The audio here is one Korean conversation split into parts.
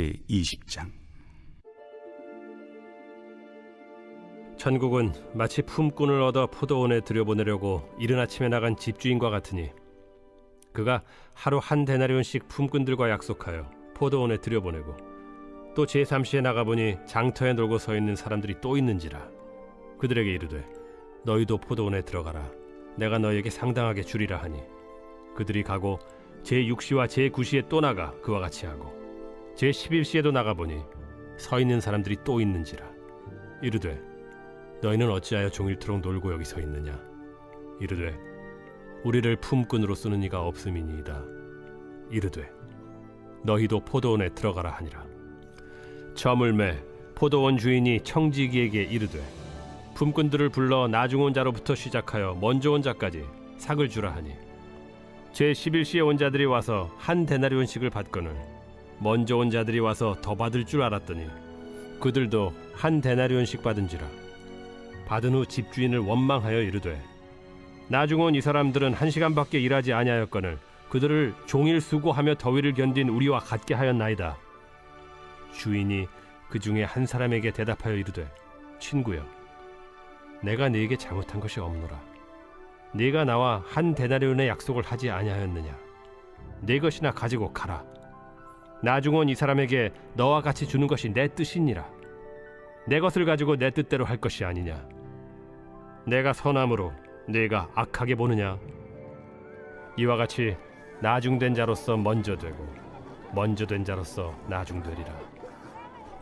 제20장. 천국은 마치 품꾼을 얻어 포도원에 들여보내려고 이른 아침에 나간 집주인과 같으니 그가 하루 한 데나리온씩 품꾼들과 약속하여 포도원에 들여보내고 또 제3시에 나가보니 장터에 놀고 서 있는 사람들이 또 있는지라 그들에게 이르되 너희도 포도원에 들어가라 내가 너희에게 상당하게 주리라 하니 그들이 가고 제6시와 제9시에 또 나가 그와 같이 하고 제11시에도 나가보니 서 있는 사람들이 또 있는지라 이르되 너희는 어찌하여 종일토록 놀고 여기 서 있느냐 이르되 우리를 품꾼으로 쓰는 이가 없음이니이다 이르되 너희도 포도원에 들어가라 하니라. 저물매 포도원 주인이 청지기에게 이르되 품꾼들을 불러 나중 온 자로부터 시작하여 먼저 온 자까지 삭을 주라 하니 제11시에 온 자들이 와서 한 데나리온씩을 받거늘 먼저 온 자들이 와서 더 받을 줄 알았더니 그들도 한 데나리온씩 받은지라. 받은 후 집주인을 원망하여 이르되 나중 온 이 사람들은 1시간밖에 일하지 아니하였거늘 그들을 종일 수고하며 더위를 견딘 우리와 같게 하였나이다. 주인이 그 중에 한 사람에게 대답하여 이르되 친구여 내가 네게 잘못한 것이 없노라. 네가 나와 한 데나리온의 약속을 하지 아니하였느냐. 네 것이나 가지고 가라. 나중 온 이 사람에게 너와 같이 주는 것이 내 뜻이니라. 내 것을 가지고 내 뜻대로 할 것이 아니냐. 내가 선함으로 네가 악하게 보느냐. 이와 같이 나중된 자로서 먼저 되고 먼저 된 자로서 나중되리라.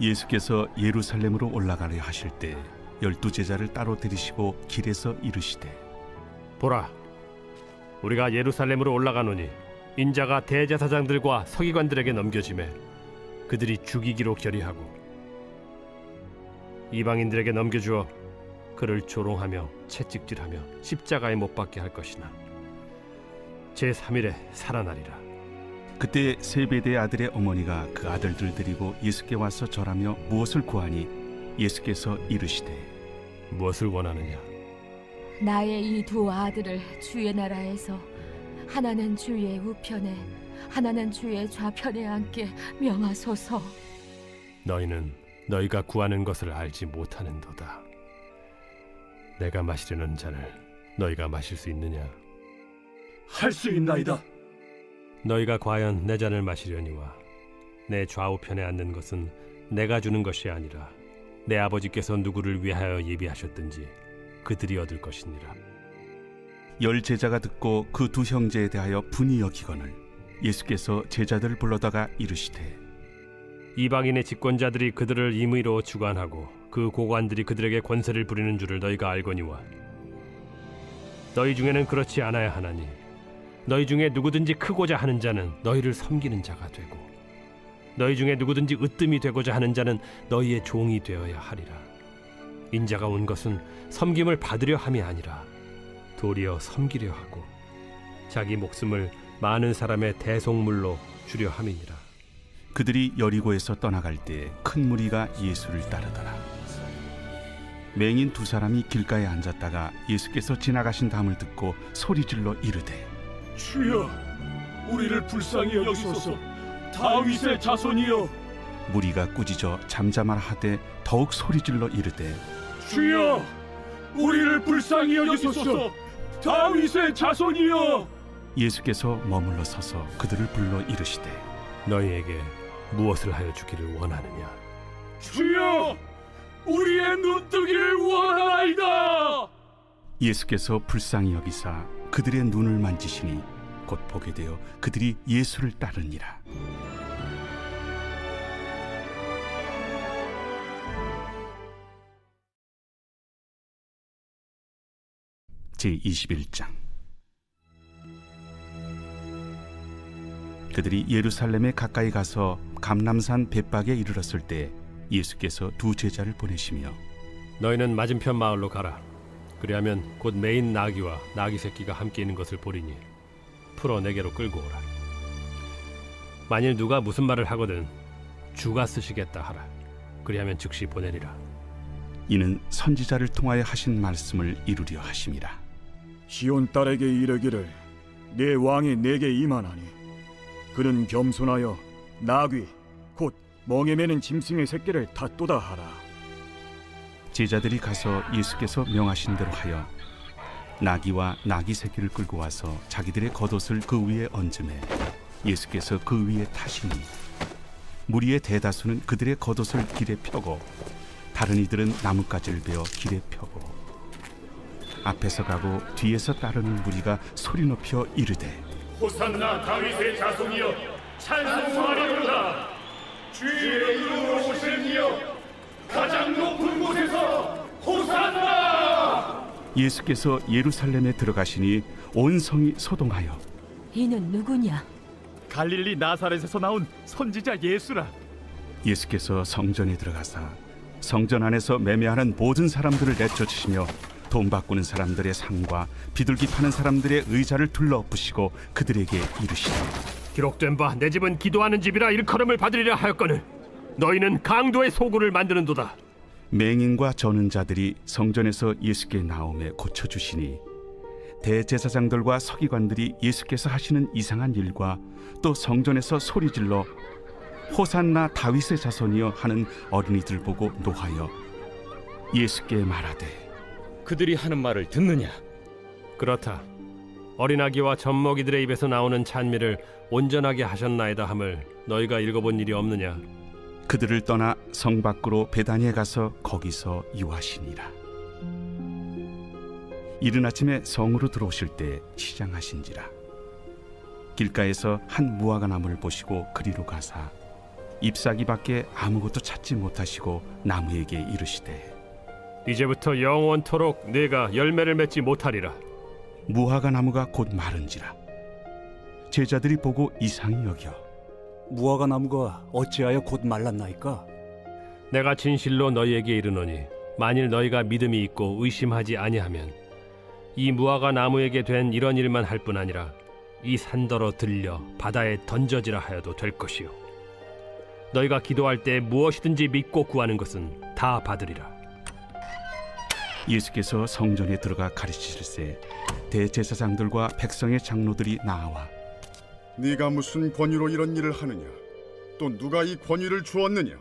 예수께서 예루살렘으로 올라가려 하실 때 12제자를 따로 들이시고 길에서 이르시되 보라 우리가 예루살렘으로 올라가노니 인자가 대제사장들과 서기관들에게 넘겨지매 그들이 죽이기로 결의하고 이방인들에게 넘겨주어 그를 조롱하며 채찍질하며 십자가에 못 박게 할 것이나 제3일에 살아나리라. 그때 세베대의 아들의 어머니가 그 아들들 데리고 예수께 와서 절하며 무엇을 구하니 예수께서 이르시되 무엇을 원하느냐. 나의 이 두 아들을 주의 나라에서 하나는 주의 우편에 하나는 주의 좌편에 앉게 명하소서. 너희는 너희가 구하는 것을 알지 못하는도다. 내가 마시려는 잔을 너희가 마실 수 있느냐. 할 수 있나이다. 너희가 과연 내 잔을 마시려니와 내 좌우편에 앉는 것은 내가 주는 것이 아니라 내 아버지께서 누구를 위하여 예비하셨든지 그들이 얻을 것이니라. 10제자가 듣고 그 두 형제에 대하여 분이 여기거늘 예수께서 제자들을 불러다가 이르시되 이방인의 집권자들이 그들을 임의로 주관하고 그 고관들이 그들에게 권세를 부리는 줄을 너희가 알거니와 너희 중에는 그렇지 않아야 하나니 너희 중에 누구든지 크고자 하는 자는 너희를 섬기는 자가 되고 너희 중에 누구든지 으뜸이 되고자 하는 자는 너희의 종이 되어야 하리라. 인자가 온 것은 섬김을 받으려 함이 아니라 도리어 섬기려 하고 자기 목숨을 많은 사람의 대속물로 주려 함이니라. 그들이 여리고에서 떠나갈 때 큰 무리가 예수를 따르더라. 맹인 두 사람이 길가에 앉았다가 예수께서 지나가신 담을 듣고 소리질러 이르되 주여, 우리를 불쌍히 여기소서. 다윗의 자손이여. 무리가 꾸짖어 잠잠하라 하되 더욱 소리질러 이르되 주여, 우리를 불쌍히 여기소서. 다윗의 자손이여. 예수께서 머물러 서서 그들을 불러 이르시되 너희에게 무엇을 하여 주기를 원하느냐. 주여, 우리의 눈뜨기를 원하나이다. 예수께서 불쌍히 여기사 그들의 눈을 만지시니 곧 보게 되어 그들이 예수를 따르니라. 제21장. 그들이 예루살렘에 가까이 가서 감람산 벳박에 이르렀을 때 예수께서 두 제자를 보내시며 너희는 맞은편 마을로 가라. 그리하면 곧 매인 나귀와 나귀 새끼가 함께 있는 것을 보리니 풀어 내게로 끌고 오라. 만일 누가 무슨 말을 하거든 주가 쓰시겠다 하라. 그리하면 즉시 보내리라. 이는 선지자를 통하여 하신 말씀을 이루려 하심이라. 시온 딸에게 이르기를 내 왕이 내게 임하나니 그는 겸손하여 나귀 곧 멍에 매는 짐승의 새끼를 닫도다 하라. 제자들이 가서 예수께서 명하신 대로 하여 나귀와 나귀 새끼를 끌고 와서 자기들의 겉옷을 그 위에 얹음에 예수께서 그 위에 타시니 무리의 대다수는 그들의 겉옷을 길에 펴고 다른 이들은 나뭇가지를 베어 길에 펴고 앞에서 가고 뒤에서 따르는 무리가 소리 높여 이르되 호산나 다윗의 자손이여 찬송하리로다. 주의 이름으로 오시는 이여 가장 높은 곳에서 호산나. 예수께서 예루살렘에 들어가시니 온 성이 소동하여 이는 누구냐? 갈릴리 나사렛에서 나온 선지자 예수라. 예수께서 성전에 들어가사 성전 안에서 매매하는 모든 사람들을 내쫓으시며 돈 바꾸는 사람들의 상과 비둘기 파는 사람들의 의자를 둘러엎으시고 그들에게 이르시되 기록된 바 내 집은 기도하는 집이라 일컬음을 받으리라 하였거늘 너희는 강도의 소굴을 만드는도다. 맹인과 저는 자들이 성전에서 예수께 나오매 고쳐주시니 대제사장들과 서기관들이 예수께서 하시는 이상한 일과 또 성전에서 소리질러 호산나 다윗의 자손이여 하는 어린이들 보고 노하여 예수께 말하되 그들이 하는 말을 듣느냐? 그렇다. 어린아기와 젖먹이들의 입에서 나오는 찬미를 온전하게 하셨나이다 함을 너희가 읽어본 일이 없느냐? 그들을 떠나 성 밖으로 베다니에 가서 거기서 유하시니라. 이른 아침에 성으로 들어오실 때 시장하신지라. 길가에서 한 무화과 나무를 보시고 그리로 가사 잎사귀밖에 아무것도 찾지 못하시고 나무에게 이르시되 이제부터 영원토록 네가 열매를 맺지 못하리라. 무화과 나무가 곧 마른지라. 제자들이 보고 이상히 여겨 무화과 나무가 어찌하여 곧 말랐나이까? 내가 진실로 너희에게 이르노니 만일 너희가 믿음이 있고 의심하지 아니하면 이 무화과 나무에게 된 이런 일만 할 뿐 아니라 이 산더러 들려 바다에 던져지라 하여도 될 것이요 너희가 기도할 때 무엇이든지 믿고 구하는 것은 다 받으리라. 예수께서 성전에 들어가 가르치실세 대제사장들과 백성의 장로들이 나와 네가 무슨 권위로 이런 일을 하느냐? 또 누가 이 권위를 주었느냐?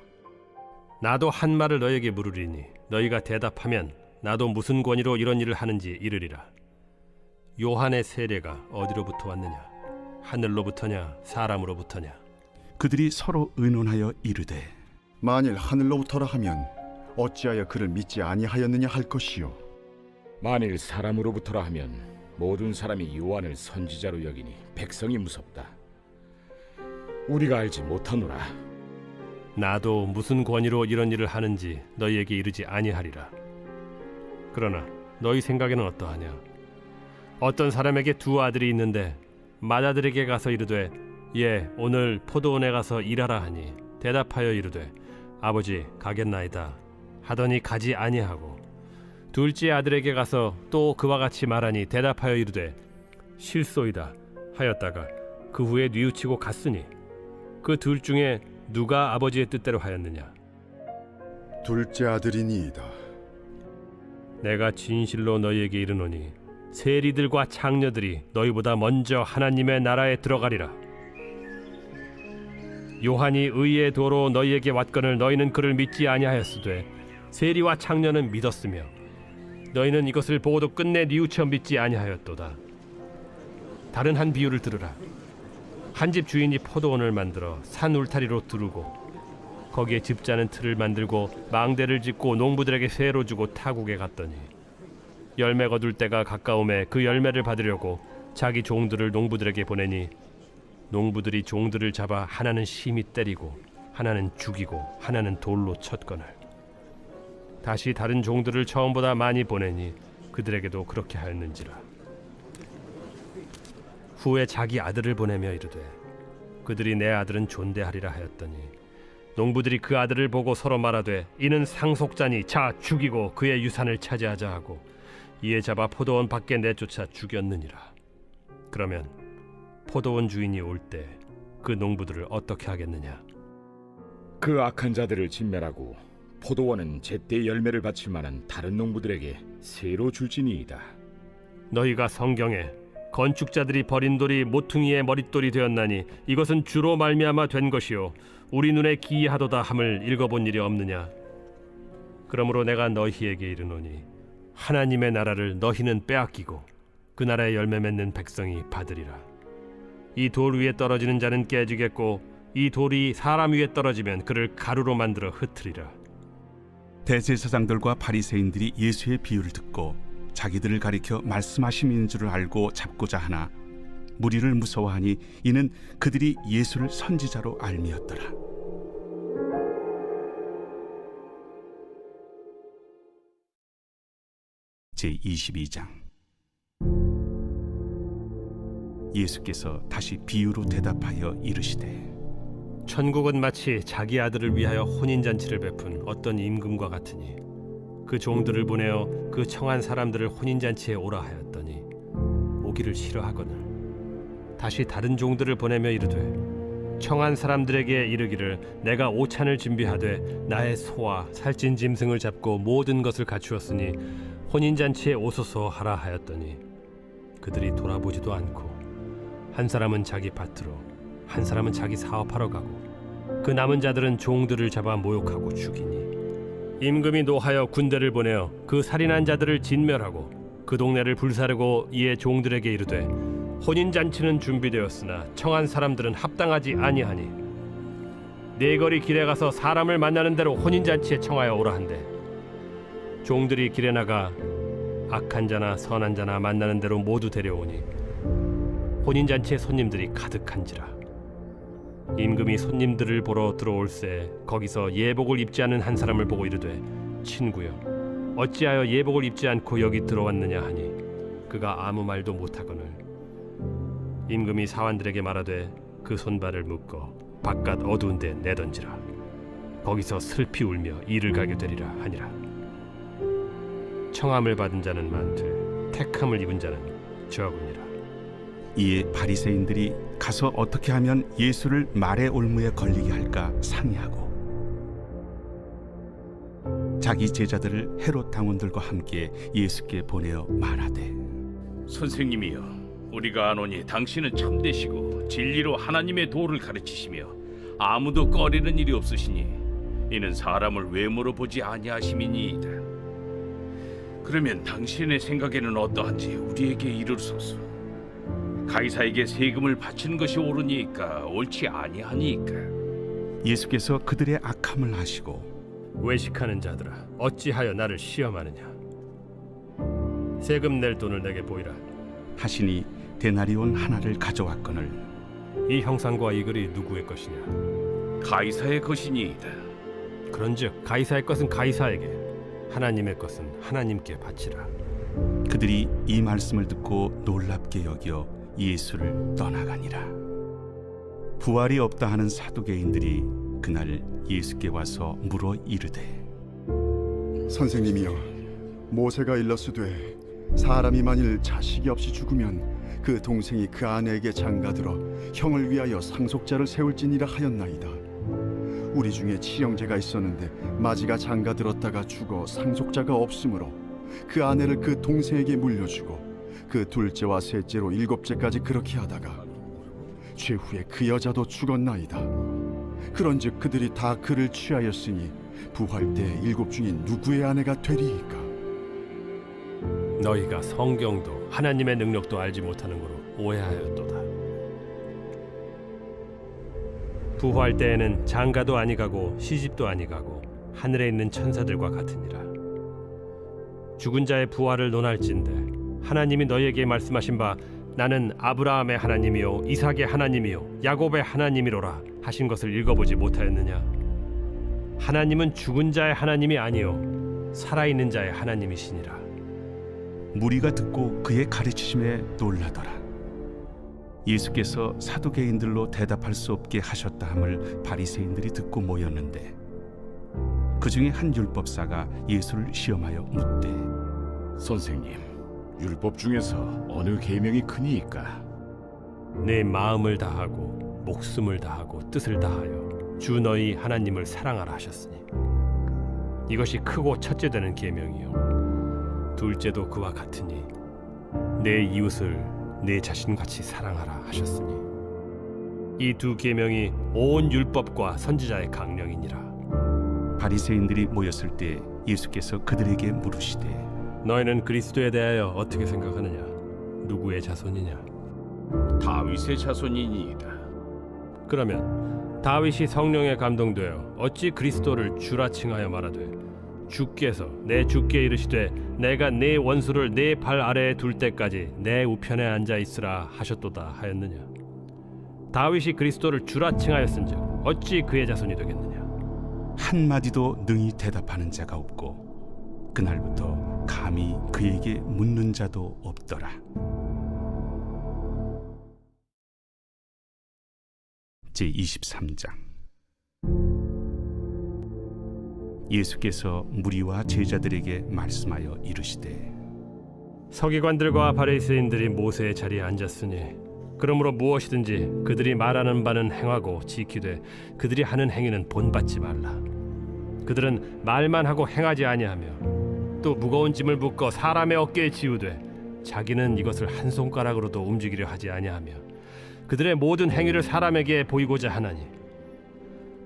나도 한 말을 너희에게 물으리니 너희가 대답하면 나도 무슨 권위로 이런 일을 하는지 이르리라. 요한의 세례가 어디로부터 왔느냐? 하늘로부터냐 사람으로부터냐? 그들이 서로 의논하여 이르되 만일 하늘로부터라 하면 어찌하여 그를 믿지 아니하였느냐 할 것이요. 만일 사람으로부터라 하면 모든 사람이 요한을 선지자로 여기니 백성이 무섭다. 우리가 알지 못하노라. 나도 무슨 권위로 이런 일을 하는지 너희에게 이르지 아니하리라. 그러나 너희 생각에는 어떠하냐? 어떤 사람에게 두 아들이 있는데 맏아들에게 가서 이르되 예 오늘 포도원에 가서 일하라 하니 대답하여 이르되 아버지 가겠나이다 하더니 가지 아니하고 둘째 아들에게 가서 또 그와 같이 말하니 대답하여 이르되 실소이다 하였다가 그 후에 뉘우치고 갔으니 그 둘 중에 누가 아버지의 뜻대로 하였느냐? 둘째 아들이니이다. 내가 진실로 너희에게 이르노니 세리들과 창녀들이 너희보다 먼저 하나님의 나라에 들어가리라. 요한이 의의 도로 너희에게 왔거늘 너희는 그를 믿지 아니하였으되 세리와 창녀는 믿었으며 너희는 이것을 보고도 끝내 뉘우쳐 믿지 아니하였도다. 다른 한 비유를 들으라. 한 집 주인이 포도원을 만들어 산 울타리로 두르고 거기에 집자는 틀을 만들고 망대를 짓고 농부들에게 세로 주고 타국에 갔더니 열매 거둘 때가 가까움에 그 열매를 받으려고 자기 종들을 농부들에게 보내니 농부들이 종들을 잡아 하나는 심히 때리고 하나는 죽이고 하나는 돌로 쳤거늘 다시 다른 종들을 처음보다 많이 보내니 그들에게도 그렇게 하였는지라. 후에 자기 아들을 보내며 이르되 그들이 내 아들은 존대하리라 하였더니 농부들이 그 아들을 보고 서로 말하되 이는 상속자니 자 죽이고 그의 유산을 차지하자 하고 이에 잡아 포도원 밖에 내쫓아 죽였느니라. 그러면 포도원 주인이 올 때 그 농부들을 어떻게 하겠느냐? 그 악한 자들을 진멸하고 포도원은 제때 열매를 바칠 만한 다른 농부들에게 새로 줄지니이다. 너희가 성경에 건축자들이 버린 돌이 모퉁이의 머릿돌이 되었나니 이것은 주로 말미암아 된 것이요 우리 눈에 기이하도다 함을 읽어본 일이 없느냐? 그러므로 내가 너희에게 이르노니 하나님의 나라를 너희는 빼앗기고 그 나라의 열매 맺는 백성이 받으리라. 이 돌 위에 떨어지는 자는 깨지겠고 이 돌이 사람 위에 떨어지면 그를 가루로 만들어 흩으리라. 대제사장들과 바리새인들이 예수의 비유를 듣고 자기들을 가리켜 말씀하심인 줄을 알고 잡고자 하나 무리를 무서워하니 이는 그들이 예수를 선지자로 알미었더라. 제22장. 예수께서 다시 비유로 대답하여 이르시되 천국은 마치 자기 아들을 위하여 혼인잔치를 베푼 어떤 임금과 같으니 그 종들을 보내어 그 청한 사람들을 혼인잔치에 오라 하였더니 오기를 싫어하거늘 다시 다른 종들을 보내며 이르되 청한 사람들에게 이르기를 내가 오찬을 준비하되 나의 소와 살찐 짐승을 잡고 모든 것을 갖추었으니 혼인잔치에 오소서 하라 하였더니 그들이 돌아보지도 않고 한 사람은 자기 밭으로 한 사람은 자기 사업하러 가고 그 남은 자들은 종들을 잡아 모욕하고 죽이니 임금이 노하여 군대를 보내어 그 살인한 자들을 진멸하고 그 동네를 불사르고 이에 종들에게 이르되 혼인잔치는 준비되었으나 청한 사람들은 합당하지 아니하니 네 거리 길에 가서 사람을 만나는 대로 혼인잔치에 청하여 오라 한대 종들이 길에 나가 악한 자나 선한 자나 만나는 대로 모두 데려오니 혼인잔치에 손님들이 가득한지라. 임금이 손님들을 보러 들어올새 거기서 예복을 입지 않은 한 사람을 보고 이르되 친구여 어찌하여 예복을 입지 않고 여기 들어왔느냐 하니 그가 아무 말도 못하거늘 임금이 사환들에게 말하되 그 손발을 묶어 바깥 어두운 데 내던지라. 거기서 슬피 울며 이를 가게 되리라 하니라. 청함을 받은 자는 많되 택함을 입은 자는 적으니라. 이에 바리새인들이 가서 어떻게 하면 예수를 말의 올무에 걸리게 할까 상의하고 자기 제자들을 헤롯 당원들과 함께 예수께 보내어 말하되 선생님이여 우리가 아노니 당신은 참되시고 진리로 하나님의 도를 가르치시며 아무도 꺼리는 일이 없으시니 이는 사람을 외모로 보지 아니하심이니이다. 그러면 당신의 생각에는 어떠한지 우리에게 이르소서. 가이사에게 세금을 바치는 것이 옳으니까 옳지 아니하니까. 예수께서 그들의 악함을 아시고 외식하는 자들아 어찌하여 나를 시험하느냐. 세금 낼 돈을 내게 보이라. 하시니 데나리온 하나를 가져왔거늘 이 형상과 이 글이 누구의 것이냐. 가이사의 것이니이다. 그런즉 가이사의 것은 가이사에게 하나님의 것은 하나님께 바치라. 그들이 이 말씀을 듣고 놀랍게 여겨 예수를 떠나가니라. 부활이 없다 하는 사두개인들이 그날 예수께 와서 물어 이르되 선생님이여 모세가 일렀으되 사람이 만일 자식이 없이 죽으면 그 동생이 그 아내에게 장가들어 형을 위하여 상속자를 세울지니라 하였나이다. 우리 중에 치형제가 있었는데 마지가 장가들었다가 죽어 상속자가 없으므로 그 아내를 그 동생에게 물려주고 그 둘째와 셋째로 일곱째까지 그렇게 하다가 최후에 그 여자도 죽었나이다. 그런즉 그들이 다 그를 취하였으니 부활 때 일곱 중인 누구의 아내가 되리이까? 너희가 성경도 하나님의 능력도 알지 못하는 거로 오해하였도다. 부활 때에는 장가도 아니가고 시집도 아니가고 하늘에 있는 천사들과 같으니라. 죽은 자의 부활을 논할진대 하나님이 너희에게 말씀하신 바 나는 아브라함의 하나님이요 이삭의 하나님이요 야곱의 하나님이로라 하신 것을 읽어보지 못하였느냐. 하나님은 죽은 자의 하나님이 아니요 살아있는 자의 하나님이시니라. 무리가 듣고 그의 가르치심에 놀라더라. 예수께서 사두개인들로 대답할 수 없게 하셨다 함을 바리새인들이 듣고 모였는데 그 중에 한 율법사가 예수를 시험하여 묻되 선생님, 율법 중에서 어느 계명이 크니이까? 내 마음을 다하고 목숨을 다하고 뜻을 다하여 주 너희 하나님을 사랑하라 하셨으니 이것이 크고 첫째 되는 계명이요 둘째도 그와 같으니 내 이웃을 내 자신같이 사랑하라 하셨으니 이 두 계명이 온 율법과 선지자의 강령이니라. 바리새인들이 모였을 때 예수께서 그들에게 물으시되 너희는 그리스도에 대하여 어떻게 생각하느냐? 누구의 자손이냐? 다윗의 자손이니이다. 그러면 다윗이 성령에 감동되어 어찌 그리스도를 주라 칭하여 말하되 주께서 내 주께 이르시되 내가 네 원수를 네 발 아래에 둘 때까지 내 우편에 앉아 있으라 하셨도다 하였느냐? 다윗이 그리스도를 주라 칭하였은즉 어찌 그의 자손이 되겠느냐? 한마디도 능히 대답하는 자가 없고 그날부터 감히 그에게 묻는 자도 없더라. 제23장. 예수께서 무리와 제자들에게 말씀하여 이르시되 서기관들과 바리새인들이 모세의 자리에 앉았으니 그러므로 무엇이든지 그들이 말하는 바는 행하고 지키되 그들이 하는 행위는 본받지 말라. 그들은 말만 하고 행하지 아니하며 또 무거운 짐을 묶어 사람의 어깨에 지우되 자기는 이것을 한 손가락으로도 움직이려 하지 아니하며 그들의 모든 행위를 사람에게 보이고자 하나니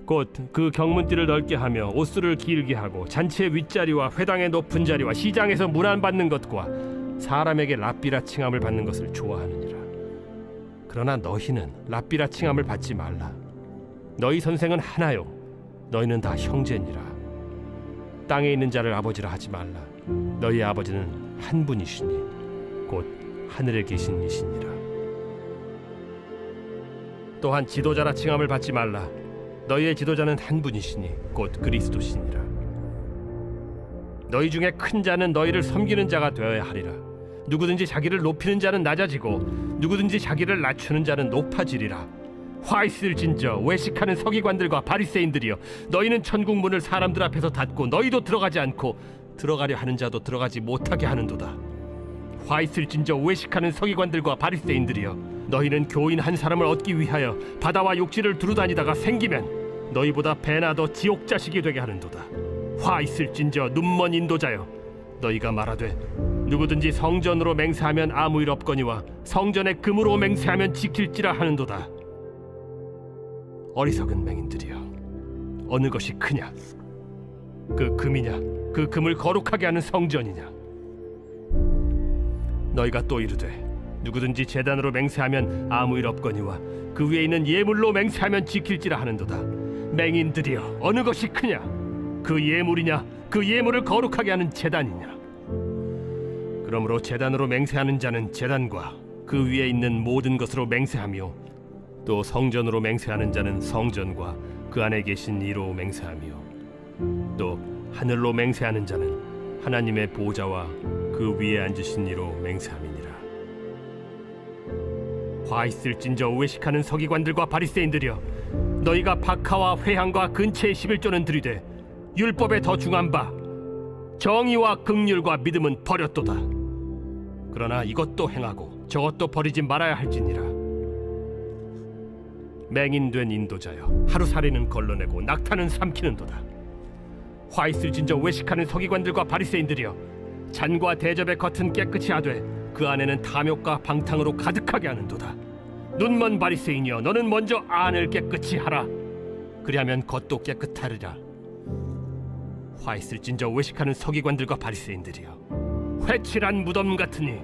곧 그 경문띠를 넓게 하며 옷수를 길게 하고 잔치의 윗자리와 회당의 높은 자리와 시장에서 문안받는 것과 사람에게 랍비라 칭함을 받는 것을 좋아하느니라. 그러나 너희는 랍비라 칭함을 받지 말라. 너희 선생은 하나요 너희는 다 형제니라. 땅에 있는 자를 아버지라 하지 말라. 너희 아버지는 한 분이시니 곧 하늘에 계신 이시니라. 또한 지도자라 칭함을 받지 말라. 너희의 지도자는 한 분이시니 곧 그리스도시니라. 너희 중에 큰 자는 너희를 섬기는 자가 되어야 하리라. 누구든지 자기를 높이는 자는 낮아지고 누구든지 자기를 낮추는 자는 높아지리라. 화 있을진저 외식하는 서기관들과 바리새인들이여, 너희는 천국 문을 사람들 앞에서 닫고 너희도 들어가지 않고 들어가려 하는 자도 들어가지 못하게 하는도다. 화 있을진저 외식하는 서기관들과 바리새인들이여, 너희는 교인 한 사람을 얻기 위하여 바다와 욕지를 두루다니다가 생기면 너희보다 배나 더 지옥 자식이 되게 하는도다. 화 있을진저 눈먼 인도자여, 너희가 말하되 누구든지 성전으로 맹세하면 아무 일 없거니와 성전에 금으로 맹세하면 지킬지라 하는도다. 어리석은 맹인들이여, 어느 것이 크냐? 그 금이냐? 그 금을 거룩하게 하는 성전이냐? 너희가 또 이르되 누구든지 제단으로 맹세하면 아무 일 없거니와 그 위에 있는 예물로 맹세하면 지킬지라 하는도다. 맹인들이여, 어느 것이 크냐? 그 예물이냐? 그 예물을 거룩하게 하는 제단이냐? 그러므로 제단으로 맹세하는 자는 제단과 그 위에 있는 모든 것으로 맹세하며, 또 성전으로 맹세하는 자는 성전과 그 안에 계신 이로 맹세하며, 또 하늘로 맹세하는 자는 하나님의 보좌와 그 위에 앉으신 이로 맹세함이니라. 화 있을진저 외식하는 서기관들과 바리새인들이여, 너희가 박하와 회향과 근체의 11조는 들이되 율법에 더 중한 바 정의와 긍휼과 믿음은 버렸도다. 그러나 이것도 행하고 저것도 버리지 말아야 할지니라. 맹인된 인도자여, 하루살이는 걸러내고 낙타는 삼키는도다. 화 있을진저 외식하는 서기관들과 바리새인들이여, 잔과 대접의 겉은 깨끗이 하되 그 안에는 탐욕과 방탕으로 가득하게 하는도다. 눈먼 바리새인이여, 너는 먼저 안을 깨끗이 하라. 그리하면 겉도 깨끗하리라. 화 있을진저 외식하는 서기관들과 바리새인들이여, 회칠한 무덤 같으니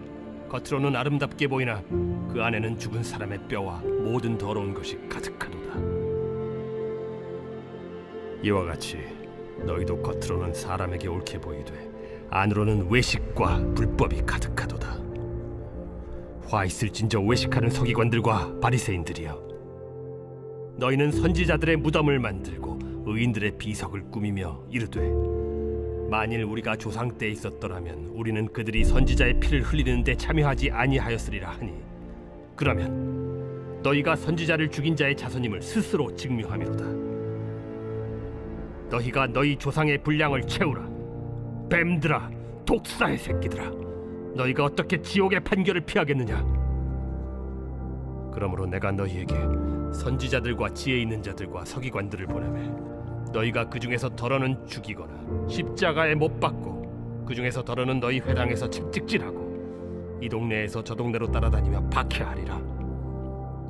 겉으로는 아름답게 보이나 그 안에는 죽은 사람의 뼈와 모든 더러운 것이 가득하도다. 이와 같이 너희도 겉으로는 사람에게 옳게 보이되 안으로는 외식과 불법이 가득하도다. 화 있을진저 외식하는 서기관들과 바리새인들이여, 너희는 선지자들의 무덤을 만들고 의인들의 비석을 꾸미며 이르되, 만일 우리가 조상 때에 있었더라면 우리는 그들이 선지자의 피를 흘리는 데 참여하지 아니하였으리라 하니, 그러면 너희가 선지자를 죽인 자의 자손임을 스스로 증명하미로다. 너희가 너희 조상의 분량을 채우라. 뱀들아, 독사의 새끼들아, 너희가 어떻게 지옥의 판결을 피하겠느냐? 그러므로 내가 너희에게 선지자들과 지혜 있는 자들과 서기관들을 보내매, 너희가 그 중에서 덜어는 죽이거나 십자가에 못 박고 그 중에서 덜어는 너희 회당에서 책찍질하고 이 동네에서 저 동네로 따라다니며 박해하리라.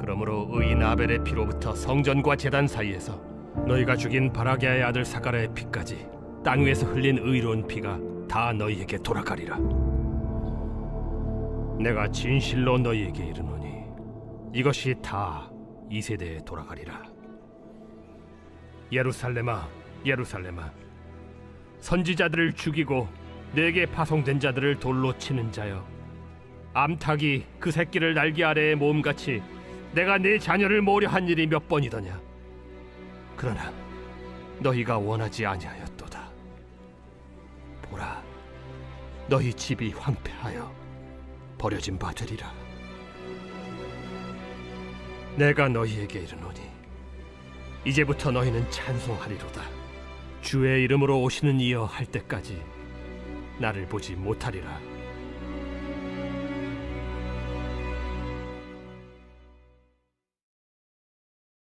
그러므로 의인 아벨의 피로부터 성전과 제단 사이에서 너희가 죽인 바라게아의 아들 사가랴의 피까지 땅 위에서 흘린 의로운 피가 다 너희에게 돌아가리라. 내가 진실로 너희에게 이르노니 이것이 다 이 세대에 돌아가리라. 예루살렘아, 예루살렘아, 선지자들을 죽이고 내게 파송된 자들을 돌로 치는 자여, 암탉이 그 새끼를 날개 아래에 모음같이 내가 네 자녀를 모으려 한 일이 몇 번이더냐. 그러나 너희가 원하지 아니하였도다. 보라, 너희 집이 황폐하여 버려진 바 되리라. 내가 너희에게 이르노니 이제부터 너희는 찬송하리로다. 주의 이름으로 오시는 이여 할 때까지 나를 보지 못하리라.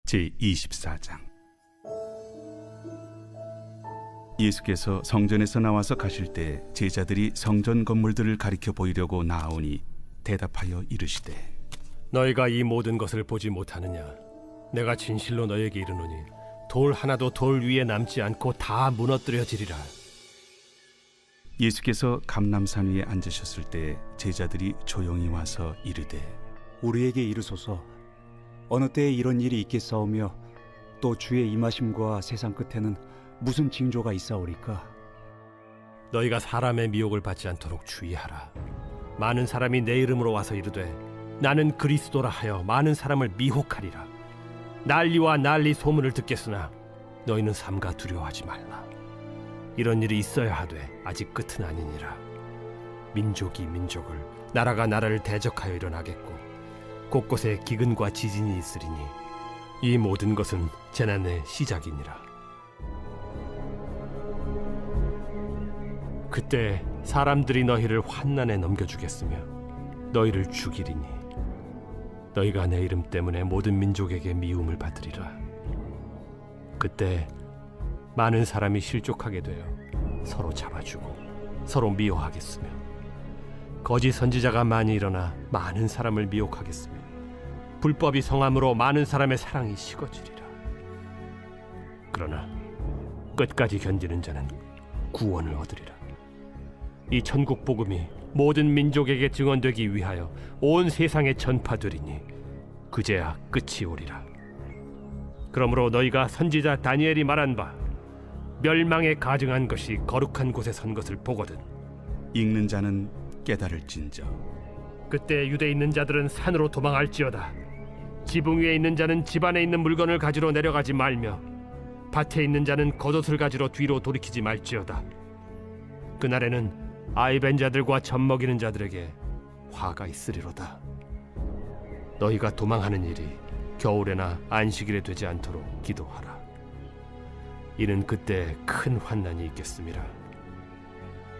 제24장. 예수께서 성전에서 나와서 가실 때 제자들이 성전 건물들을 가리켜 보이려고 나아오니 대답하여 이르시되, 너희가 이 모든 것을 보지 못하느냐? 내가 진실로 너희에게 이르노니 돌 하나도 돌 위에 남지 않고 다 무너뜨려지리라. 예수께서 감람산 위에 앉으셨을 때 제자들이 조용히 와서 이르되, 우리에게 이르소서 어느 때에 이런 일이 있겠사오며 또 주의 임하심과 세상 끝에는 무슨 징조가 있사오리까? 너희가 사람의 미혹을 받지 않도록 주의하라. 많은 사람이 내 이름으로 와서 이르되 나는 그리스도라 하여 많은 사람을 미혹하리라. 난리와 난리 소문을 듣겠으나 너희는 삼가 두려워하지 말라. 이런 일이 있어야 하되 아직 끝은 아니니라. 민족이 민족을, 나라가 나라를 대적하여 일어나겠고 곳곳에 기근과 지진이 있으리니 이 모든 것은 재난의 시작이니라. 그때 사람들이 너희를 환난에 넘겨주겠으며 너희를 죽이리니 너희가 내 이름 때문에 모든 민족에게 미움을 받으리라. 그때 많은 사람이 실족하게 되어 서로 잡아주고 서로 미워하겠으며 거짓 선지자가 많이 일어나 많은 사람을 미혹하겠으며 불법이 성함으로 많은 사람의 사랑이 식어지리라. 그러나 끝까지 견디는 자는 구원을 얻으리라. 이 천국 복음이 모든 민족에게 증언되기 위하여 온 세상에 전파되리니 그제야 끝이 오리라. 그러므로 너희가 선지자 다니엘이 말한 바 멸망에 가증한 것이 거룩한 곳에 선 것을 보거든 읽는 자는 깨달을진저. 그때 유대에 있는 자들은 산으로 도망할지어다. 지붕 위에 있는 자는 집 안에 있는 물건을 가지러 내려가지 말며 밭에 있는 자는 겉옷을 가지러 뒤로 돌이키지 말지어다. 그날에는 아이 벤 자들과 젖 먹이는 자들에게 화가 있으리로다. 너희가 도망하는 일이 겨울에나 안식일에 되지 않도록 기도하라. 이는 그때 큰 환난이 있겠음이라.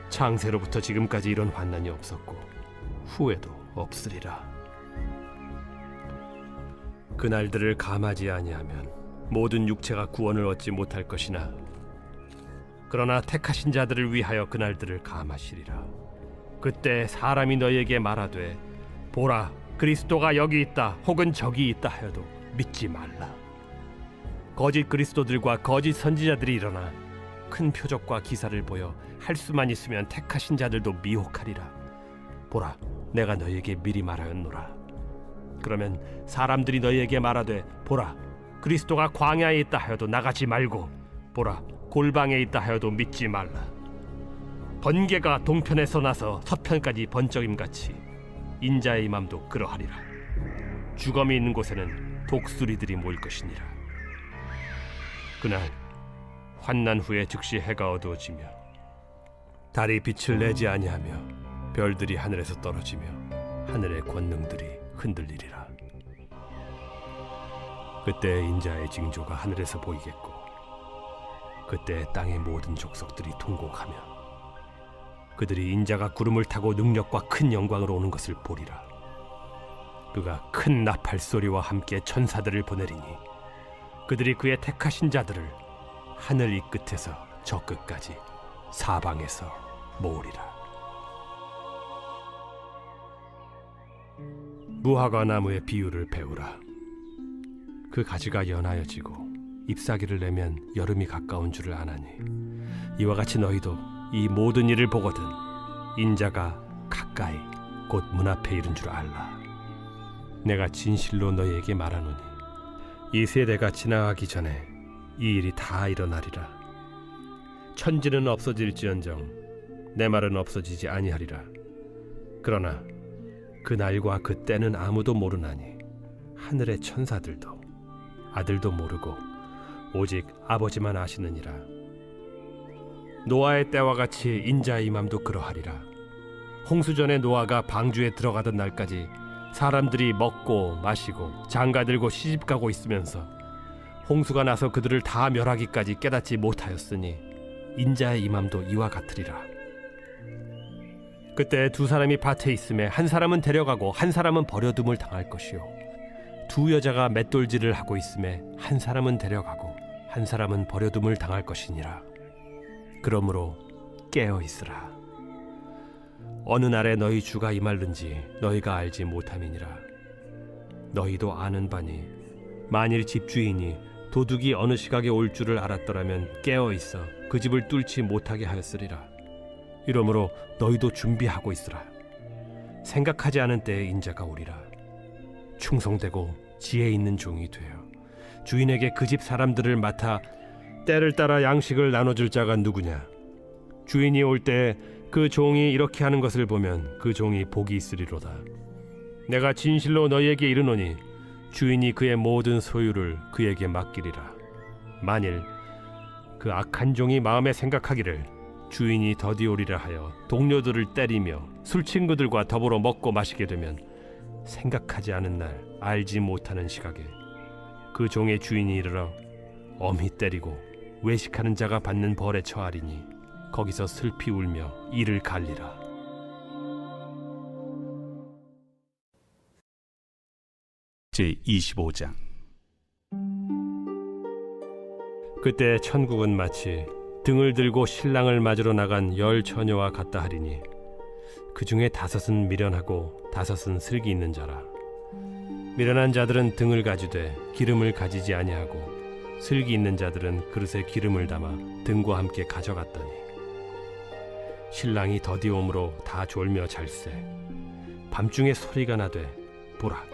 창세로부터 지금까지 이런 환난이 없었고 후에도 없으리라. 그날들을 감하지 아니하면 모든 육체가 구원을 얻지 못할 것이나 그러나 택하신 자들을 위하여 그날들을 감하시리라. 그때 사람이 너희에게 말하되 보라, 그리스도가 여기 있다 혹은 저기 있다 하여도 믿지 말라. 거짓 그리스도들과 거짓 선지자들이 일어나 큰 표적과 기사를 보여 할 수만 있으면 택하신 자들도 미혹하리라. 보라, 내가 너희에게 미리 말하였노라. 그러면 사람들이 너희에게 말하되 보라, 그리스도가 광야에 있다 하여도 나가지 말고 보라, 골방에 있다 하여도 믿지 말라. 번개가 동편에서 나서 서편까지 번쩍임같이 인자의 임함도 그러하리라. 주검이 있는 곳에는 독수리들이 모일 것이니라. 그날 환난 후에 즉시 해가 어두워지며 달이 빛을 내지 아니하며 별들이 하늘에서 떨어지며 하늘의 권능들이 흔들리리라. 그때 인자의 징조가 하늘에서 보이겠고 그때 땅의 모든 족속들이 통곡하며 그들이 인자가 구름을 타고 능력과 큰 영광으로 오는 것을 보리라. 그가 큰 나팔 소리와 함께 천사들을 보내리니 그들이 그의 택하신 자들을 하늘 이 끝에서 저 끝까지 사방에서 모으리라. 무화과 나무의 비유를 배우라. 그 가지가 연하여지고 잎사귀를 내면 여름이 가까운 줄을 아나니 이와 같이 너희도 이 모든 일을 보거든 인자가 가까이 곧 문 앞에 이른 줄 알라. 내가 진실로 너희에게 말하노니 이 세대가 지나가기 전에 이 일이 다 일어나리라. 천지는 없어질지언정 내 말은 없어지지 아니하리라. 그러나 그 날과 그 때는 아무도 모르나니 하늘의 천사들도 아들도 모르고 오직 아버지만 아시느니라. 노아의 때와 같이 인자의 임함도 그러하리라. 홍수전에 노아가 방주에 들어가던 날까지 사람들이 먹고 마시고 장가들고 시집가고 있으면서 홍수가 나서 그들을 다 멸하기까지 깨닫지 못하였으니 인자의 임함도 이와 같으리라. 그때 두 사람이 밭에 있음에 한 사람은 데려가고 한 사람은 버려둠을 당할 것이요 두 여자가 맷돌질을 하고 있음에 한 사람은 데려가고 한 사람은 버려둠을 당할 것이니라. 그러므로 깨어 있으라. 어느 날에 너희 주가 임할는지 너희가 알지 못함이니라. 너희도 아는 바니 만일 집주인이 도둑이 어느 시각에 올 줄을 알았더라면 깨어 있어 그 집을 뚫지 못하게 하였으리라. 이러므로 너희도 준비하고 있으라. 생각하지 않은 때에 인자가 오리라. 충성되고 지혜 있는 종이 되어 주인에게 그 집 사람들을 맡아 때를 따라 양식을 나눠줄 자가 누구냐. 주인이 올 때 그 종이 이렇게 하는 것을 보면 그 종이 복이 있으리로다. 내가 진실로 너희에게 이르노니 주인이 그의 모든 소유를 그에게 맡기리라. 만일 그 악한 종이 마음에 생각하기를 주인이 더디 오리라 하여 동료들을 때리며 술 친구들과 더불어 먹고 마시게 되면 생각하지 않은 날 알지 못하는 시각에 그 종의 주인이 이르러 엄히 때리고 외식하는 자가 받는 벌에 처하리니 거기서 슬피 울며 이를 갈리라. 제25장. 그때 천국은 마치 등을 들고 신랑을 맞으러 나간 10 처녀와 같다 하리니 그 중에 5은 미련하고 5은 슬기 있는 자라. 미련한 자들은 등을 가지되 기름을 가지지 아니하고 슬기 있는 자들은 그릇에 기름을 담아 등과 함께 가져갔더니 신랑이 더디 오므로 다 졸며 잘세. 밤중에 소리가 나되 보라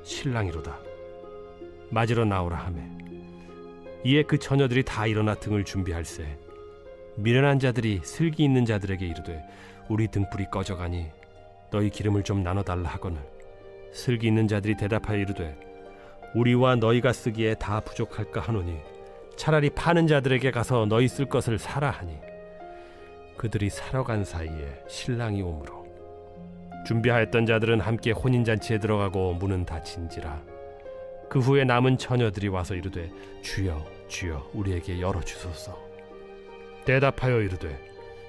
신랑이로다. 맞으러 나오라 하매 이에 그 처녀들이 다 일어나 등을 준비할세. 미련한 자들이 슬기 있는 자들에게 이르되 우리 등불이 꺼져가니 너희 기름을 좀 나눠달라 하거늘 슬기 있는 자들이 대답하여 이르되 우리와 너희가 쓰기에 다 부족할까 하노니 차라리 파는 자들에게 가서 너희 쓸 것을 사라 하니 그들이 사러 간 사이에 신랑이 오므로 준비하였던 자들은 함께 혼인잔치에 들어가고 문은 닫힌지라. 그 후에 남은 처녀들이 와서 이르되 주여 주여 우리에게 열어주소서. 대답하여 이르되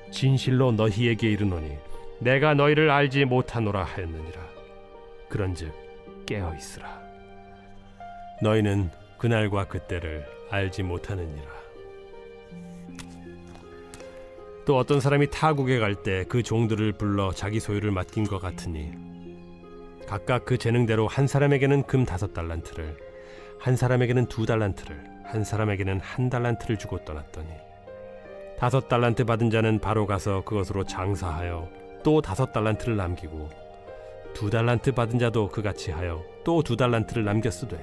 진실로 너희에게 이르노니 내가 너희를 알지 못하노라 하였느니라. 그런즉 깨어 있으라. 너희는 그날과 그때를 알지 못하느니라. 또 어떤 사람이 타국에 갈 때 그 종들을 불러 자기 소유를 맡긴 것 같으니 각각 그 재능대로 한 사람에게는 금 5달란트를, 한 사람에게는 2달란트를, 한 사람에게는 1달란트를 주고 떠났더니 5달란트 받은 자는 바로 가서 그것으로 장사하여 또 5달란트를 남기고 2달란트 받은 자도 그같이 하여 또 2달란트를 남겼으되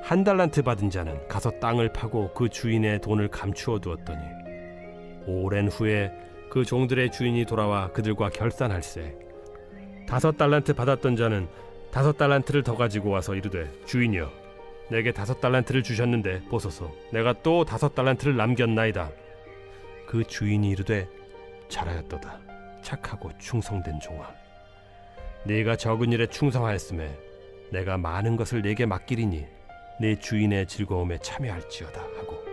1달란트 받은 자는 가서 땅을 파고 그 주인의 돈을 감추어 두었더니 오랜 후에 그 종들의 주인이 돌아와 그들과 결산할세. 5달란트 받았던 자는 5달란트를 더 가지고 와서 이르되 주인이여 내게 5달란트를 주셨는데 보소서 내가 또 5달란트를 남겼나이다. 그 주인이 이르되 잘하였도다 착하고 충성된 종아. 네가 적은 일에 충성하였음에 내가 많은 것을 네게 맡기리니 네 주인의 즐거움에 참여할지어다 하고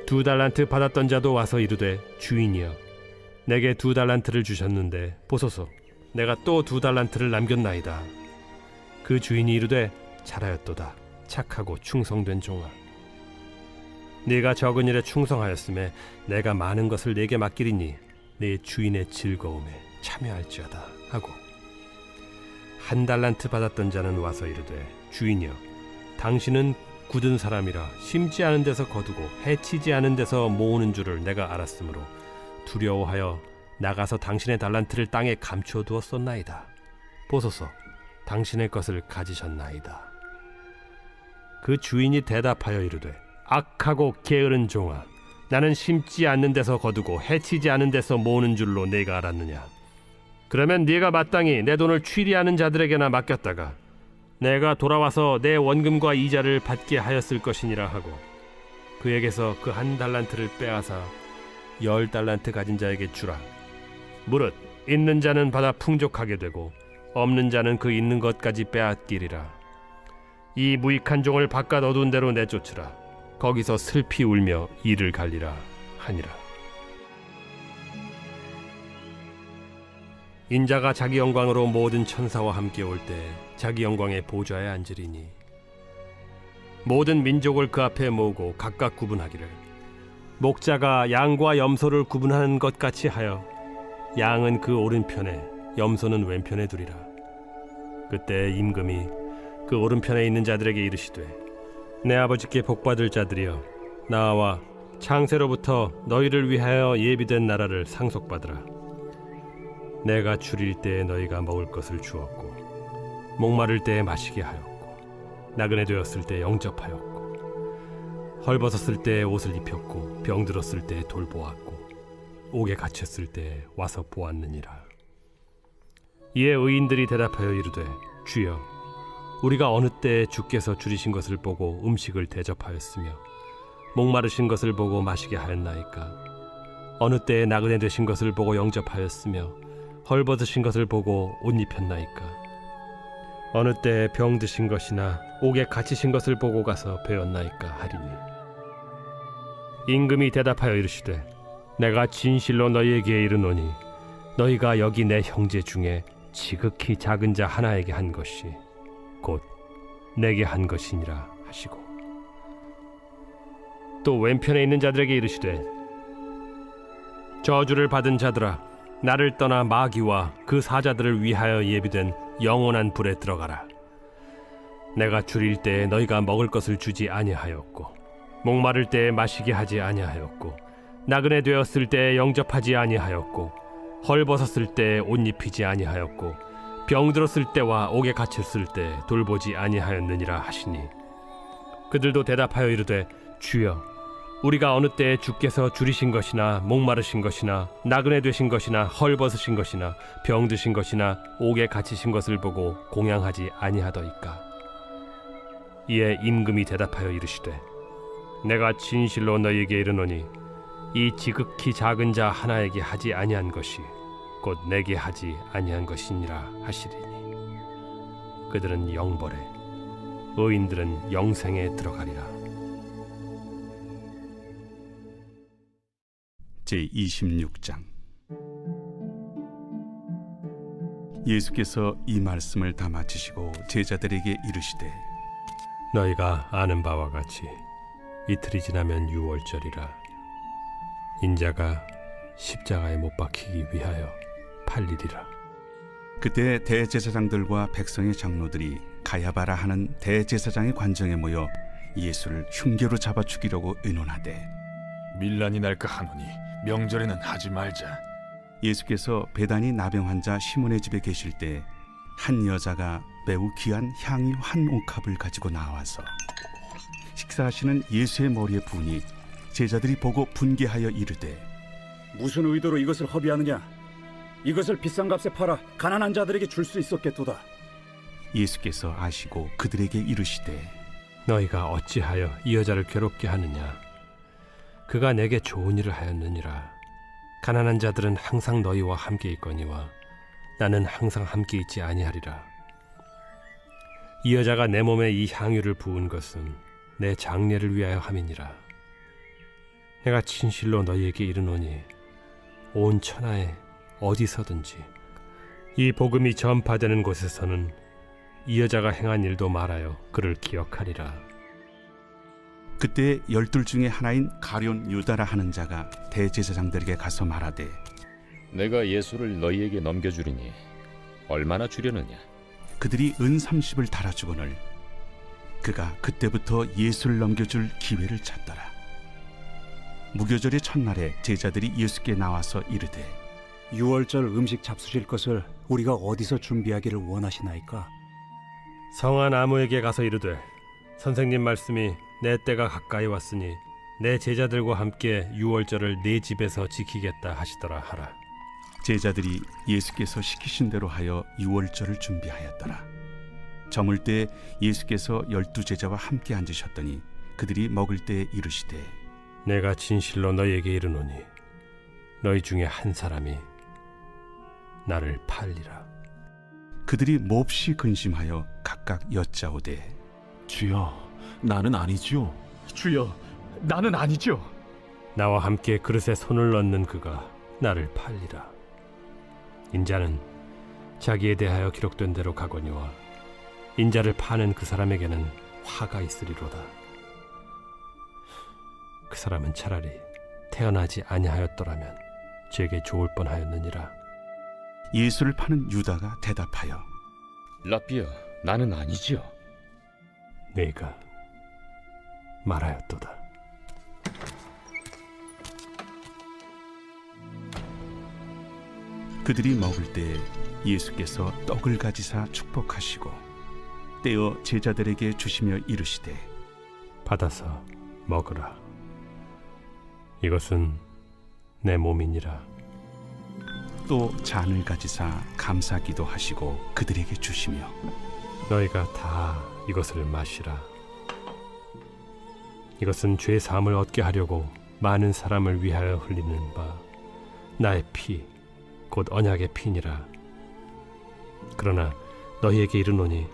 2달란트 받았던 자도 와서 이르되 주인이여 내게 2달란트를 주셨는데 보소서 내가 또 2달란트를 남겼나이다. 그 주인이 이르되 잘하였도다 착하고 충성된 종아. 네가 적은 일에 충성하였음에 내가 많은 것을 네게 맡기리니 네 주인의 즐거움에 참여할지어다 하고 1달란트 받았던 자는 와서 이르되 주인이여 당신은 굳은 사람이라 심지 않은 데서 거두고 해치지 않은 데서 모으는 줄을 내가 알았으므로 두려워하여 나가서 당신의 달란트를 땅에 감춰두었었나이다. 보소서, 당신의 것을 가지셨나이다. 그 주인이 대답하여 이르되, 악하고 게으른 종아, 나는 심지 않는 데서 거두고 해치지 않은 데서 모으는 줄로 네가 알았느냐? 그러면 네가 마땅히 내 돈을 취리하는 자들에게나 맡겼다가 내가 돌아와서 내 원금과 이자를 받게 하였을 것이니라 하고, 그에게서 그 한 달란트를 빼앗아 10달란트 가진 자에게 주라. 무릇 있는 자는 받아 풍족하게 되고 없는 자는 그 있는 것까지 빼앗기리라. 이 무익한 종을 바깥 어두운 데로 내쫓으라. 거기서 슬피 울며 이를 갈리라 하니라. 인자가 자기 영광으로 모든 천사와 함께 올 때 자기 영광의 보좌에 앉으리니, 모든 민족을 그 앞에 모으고 각각 구분하기를, 목자가 양과 염소를 구분하는 것 같이 하여 양은 그 오른편에 염소는 왼편에 두리라. 그때 임금이 그 오른편에 있는 자들에게 이르시되, 내 아버지께 복받을 자들이여, 나와 창세로부터 너희를 위하여 예비된 나라를 상속받으라. 내가 줄일 때에 너희가 먹을 것을 주었고, 목마를 때에 마시게 하였고, 나그네 되었을 때 영접하였고, 헐벗었을 때에 옷을 입혔고, 병들었을 때에 돌보았고, 옥에 갇혔을 때에 와서 보았느니라. 이에 의인들이 대답하여 이르되, 주여, 우리가 어느 때에 주께서 줄이신 것을 보고 음식을 대접하였으며 목마르신 것을 보고 마시게 하였나이까? 어느 때에 나그네 되신 것을 보고 영접하였으며 헐벗으신 것을 보고 옷 입혔나이까? 어느 때에 병드신 것이나 옥에 갇히신 것을 보고 가서 배웠나이까 하리니, 임금이 대답하여 이르시되, 내가 진실로 너희에게 이르노니 너희가 여기 내 형제 중에 지극히 작은 자 하나에게 한 것이 곧 내게 한 것이니라 하시고, 또 왼편에 있는 자들에게 이르시되, 저주를 받은 자들아, 나를 떠나 마귀와 그 사자들을 위하여 예비된 영원한 불에 들어가라. 내가 줄일 때에 너희가 먹을 것을 주지 아니하였고, 목마를 때에 마시게 하지 아니하였고, 나그네 되었을 때에 영접하지 아니하였고, 헐벗었을 때에 옷 입히지 아니하였고, 병들었을 때와 옥에 갇혔을 때 돌보지 아니하였느니라 하시니, 그들도 대답하여 이르되, 주여, 우리가 어느 때에 주께서 줄이신 것이나 목마르신 것이나 나그네 되신 것이나 헐벗으신 것이나 병드신 것이나 옥에 갇히신 것을 보고 공양하지 아니하더이까? 이에 임금이 대답하여 이르시되, 내가 진실로 너희에게 이르노니 이 지극히 작은 자 하나에게 하지 아니한 것이 곧 내게 하지 아니한 것이니라 하시리니, 그들은 영벌에, 의인들은 영생에 들어가리라. 제26장. 예수께서 이 말씀을 다 마치시고 제자들에게 이르시되, 너희가 아는 바와 같이 이틀이 지나면 유월절이라. 인자가 십자가에 못 박히기 위하여 팔리리라. 그때 대제사장들과 백성의 장로들이 가야바라 하는 대제사장의 관정에 모여 예수를 흉계로 잡아 죽이려고 의논하되, 밀란이 날까 하노니 명절에는 하지 말자. 예수께서 베다니 나병 환자 시몬의 집에 계실 때 한 여자가 매우 귀한 향유 한 옥합을 가지고 나와서 식사하시는 예수의 머리에 부으니 제자들이 보고 분개하여 이르되, 무슨 의도로 이것을 허비하느냐? 이것을 비싼 값에 팔아 가난한 자들에게 줄 수 있었겠도다. 예수께서 아시고 그들에게 이르시되, 너희가 어찌하여 이 여자를 괴롭게 하느냐? 그가 내게 좋은 일을 하였느니라. 가난한 자들은 항상 너희와 함께 있거니와 나는 항상 함께 있지 아니하리라. 이 여자가 내 몸에 이 향유를 부은 것은 내 장례를 위하여 함이니라. 내가 진실로 너희에게 이르노니 온 천하에 어디서든지 이 복음이 전파되는 곳에서는 이 여자가 행한 일도 말하여 그를 기억하리라. 그때 12 중에 하나인 가룟 유다라 하는 자가 대제사장들에게 가서 말하되, 내가 예수를 너희에게 넘겨주리니 얼마나 주려느냐? 그들이 은 30을 달아주거늘 그가 그때부터 예수를 넘겨줄 기회를 찾더라. 무교절의 첫날에 제자들이 예수께 나와서 이르되 유월절 음식 잡수실 것을 우리가 어디서 준비하기를 원하시나이까? 성한 아무에게 가서 이르되 선생님 말씀이 내 때가 가까이 왔으니 내 제자들과 함께 유월절을 내 집에서 지키겠다 하시더라 하라. 제자들이 예수께서 시키신 대로 하여 유월절을 준비하였더라. 저물 때 예수께서 12제자와 함께 앉으셨더니 그들이 먹을 때 이르시되 내가 진실로 너희에게 이르노니 너희 중에 한 사람이 나를 팔리라. 그들이 몹시 근심하여 각각 여짜오되 주여, 나는 아니지요. 주여, 나는 아니죠. 나와 함께 그릇에 손을 넣는 그가 나를 팔리라. 인자는 자기에 대하여 기록된 대로 가거니와 인자를 파는 그 사람에게는 화가 있으리로다. 그 사람은 차라리 태어나지 아니하였더라면 제게 좋을 뻔하였느니라. 예수를 파는 유다가 대답하여 라비여, 나는 아니지요. 네가 말하였도다. 그들이 먹을 때 예수께서 떡을 가지사 축복하시고 떼어 제자들에게 주시며 이르시되 받아서 먹으라. 이것은 내 몸이니라. 또 잔을 가지사 감사기도 하시고 그들에게 주시며 너희가 다 이것을 마시라. 이것은 죄 사함을 얻게 하려고 많은 사람을 위하여 흘리는 바 나의 피 곧 언약의 피니라. 그러나 너희에게 이르노니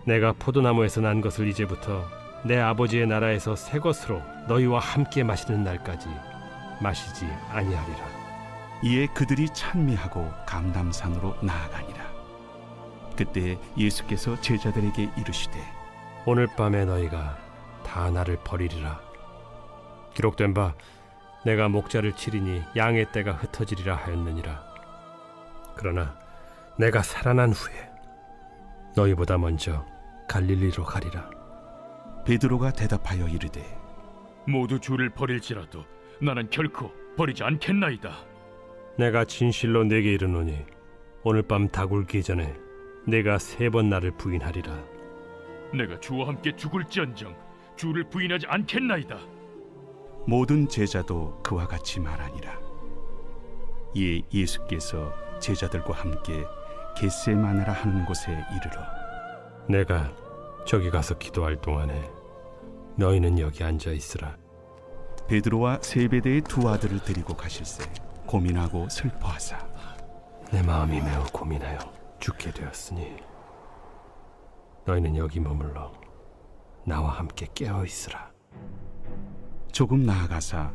내가 포도나무에서 난 것을 이제부터 내 아버지의 나라에서 새 것으로 너희와 함께 마시는 날까지 마시지 아니하리라. 이에 그들이 찬미하고 감람산으로 나아가니라. 그때 예수께서 제자들에게 이르시되 오늘 밤에 너희가 다 나를 버리리라. 기록된 바 내가 목자를 치리니 양의 떼가 흩어지리라 하였느니라. 그러나 내가 살아난 후에 너희보다 먼저 갈릴리로 가리라. 베드로가 대답하여 이르되 모두 주를 버릴지라도 나는 결코 버리지 않겠나이다. 내가 진실로 네게 이르노니 오늘 밤 다굴기 전에 내가 3번 나를 부인하리라. 내가 주와 함께 죽을지언정 주를 부인하지 않겠나이다. 모든 제자도 그와 같이 말하니라. 이에 예수께서 제자들과 함께 겟세마네라 하는 곳에 이르러 내가 저기 가서 기도할 동안에 너희는 여기 앉아 있으라. 베드로와 세베대의 2 아들을 데리고 가실새 고민하고 슬퍼하사 내 마음이 매우 고민하여 죽게 되었으니 너희는 여기 머물러 나와 함께 깨어 있으라. 조금 나아가사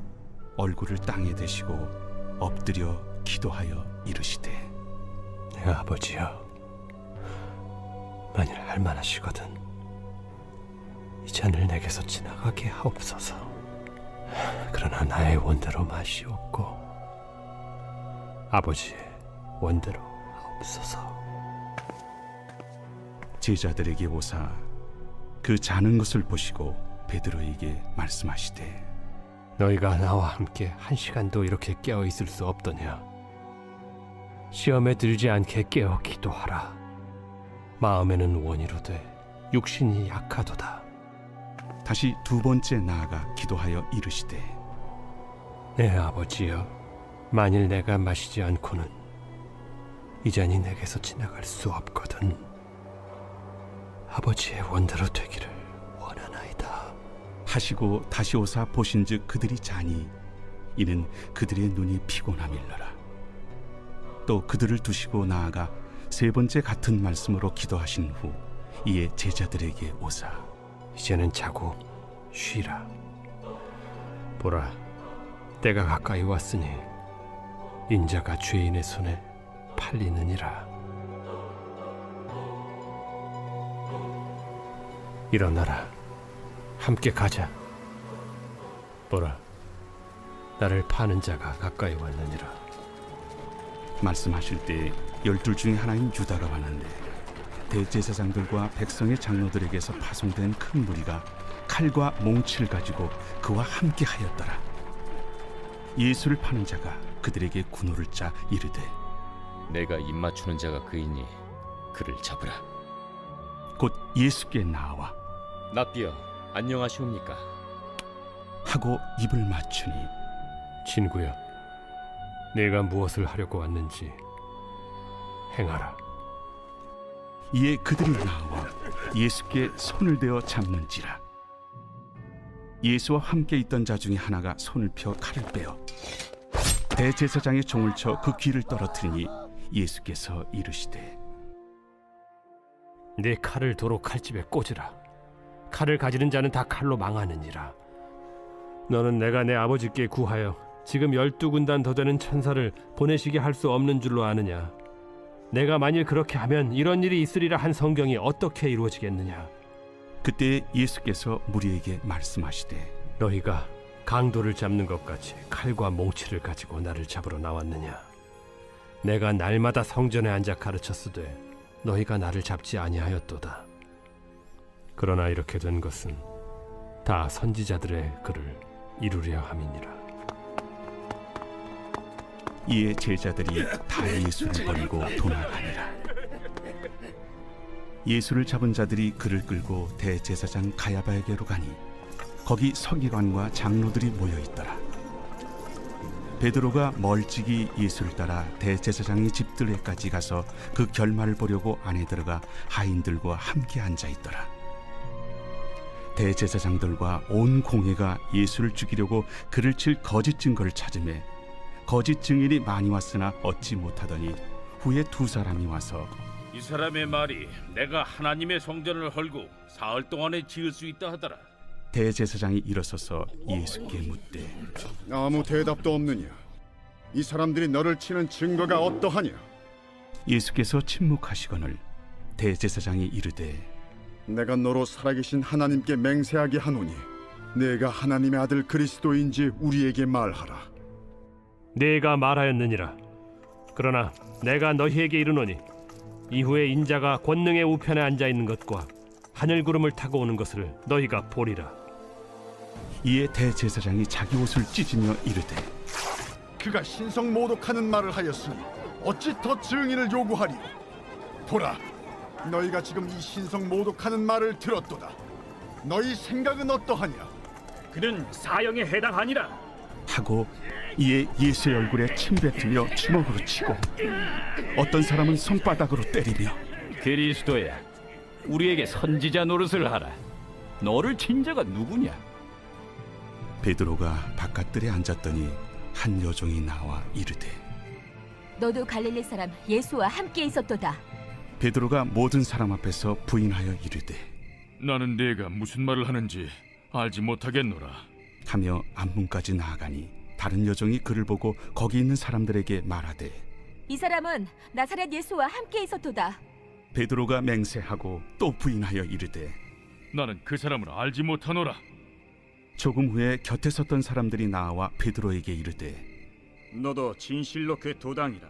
얼굴을 땅에 대시고 엎드려 기도하여 이르시되 내 아버지여, 만일 할만하시거든 이 잔을 내게서 지나가게 하옵소서. 그러나 나의 원대로 마시옵고 아버지의 원대로 하옵소서. 제자들에게 오사 그 자는 것을 보시고 베드로에게 말씀하시되 너희가 나와 함께 1시간도 이렇게 깨어 있을 수 없더냐. 시험에 들지 않게 깨어 기도하라. 마음에는 원이로되 육신이 약하도다. 다시 2번째 나아가 기도하여 이르시되 내 아버지여, 만일 내가 마시지 않고는 이 잔이 내게서 지나갈 수 없거든. 아버지의 원대로 되기를 원하나이다 하시고 다시 오사 보신즉 그들이 자니 이는 그들의 눈이 피곤함일러라. 또 그들을 두시고 나아가 3번째 같은 말씀으로 기도하신 후 이에 제자들에게 오사 이제는 자고 쉬라. 보라, 때가 가까이 왔으니 인자가 죄인의 손에 팔리느니라. 일어나라, 함께 가자. 보라, 나를 파는 자가 가까이 왔느니라. 말씀하실 때 12 중에 하나인 유다가 왔는데 대제사장들과 백성의 장로들에게서 파송된 큰 무리가 칼과 몽치를 가지고 그와 함께 하였더라. 예수를 파는 자가 그들에게 군호를 짜 이르되 내가 입맞추는 자가 그이니 그를 잡으라. 곧 예수께 나와 납비여, 안녕하시옵니까? 하고 입을 맞추니 친구여, 내가 무엇을 하려고 왔는지 행하라. 이에 그들이 나와 예수께 손을 대어 잡는지라. 예수와 함께 있던 자 중에 하나가 손을 펴 칼을 빼어 대제사장의 종을 쳐 그 귀를 떨어뜨리니 예수께서 이르시되 네 칼을 도로 칼집에 꽂으라. 칼을 가지는 자는 다 칼로 망하느니라. 너는 내가 내 아버지께 구하여 지금 12군단 더 되는 천사를 보내시게 할 수 없는 줄로 아느냐? 내가 만일 그렇게 하면 이런 일이 있으리라 한 성경이 어떻게 이루어지겠느냐? 그때 예수께서 무리에게 말씀하시되 너희가 강도를 잡는 것 같이 칼과 몽치를 가지고 나를 잡으러 나왔느냐? 내가 날마다 성전에 앉아 가르쳤으되 너희가 나를 잡지 아니하였도다. 그러나 이렇게 된 것은 다 선지자들의 글을 이루려 함이니라. 이에 제자들이 다 예수를 버리고 도망하니라. 예수를 잡은 자들이 그를 끌고 대제사장 가야바에게로 가니 거기 서기관과 장로들이 모여 있더라. 베드로가 멀찍이 예수를 따라 대제사장의 집들에까지 가서 그 결말을 보려고 안에 들어가 하인들과 함께 앉아 있더라. 대제사장들과 온 공회가 예수를 죽이려고 그를 칠 거짓 증거를 찾으매 거짓 증인이 많이 왔으나 얻지 못하더니 후에 두 사람이 와서 이 사람의 말이 내가 하나님의 성전을 헐고 사흘 동안에 지을 수 있다 하더라. 대제사장이 일어서서 예수께 묻되 아무 대답도 없느냐? 이 사람들이 너를 치는 증거가 어떠하냐? 예수께서 침묵하시거늘 대제사장이 이르되 내가 너로 살아계신 하나님께 맹세하게 하노니 내가 하나님의 아들 그리스도인지 우리에게 말하라. 내가 말하였느니라. 그러나 내가 너희에게 이르노니 이후에 인자가 권능의 우편에 앉아 있는 것과 하늘 구름을 타고 오는 것을 너희가 보리라. 이에 대제사장이 자기 옷을 찢으며 이르되 그가 신성 모독하는 말을 하였으니 어찌 더 증인을 요구하리요? 보라, 너희가 지금 이 신성 모독하는 말을 들었도다. 너희 생각은 어떠하냐? 그는 사형에 해당하니라. 하고 이에 예수의 얼굴에 침 뱉으며 주먹으로 치고 어떤 사람은 손바닥으로 때리며 그리스도야, 우리에게 선지자 노릇을 하라. 너를 친 자가 누구냐? 베드로가 바깥들에 앉았더니 한 여종이 나와 이르되 너도 갈릴리 사람 예수와 함께 있었도다. 베드로가 모든 사람 앞에서 부인하여 이르되 나는 네가 무슨 말을 하는지 알지 못하겠노라. 하며 앞문까지 나아가니 다른 여종이 그를 보고 거기 있는 사람들에게 말하되 이 사람은 나사렛 예수와 함께 있었도다. 베드로가 맹세하고 또 부인하여 이르되 나는 그 사람을 알지 못하노라. 조금 후에 곁에 섰던 사람들이 나와 베드로에게 이르되 너도 진실로 그 도당이라.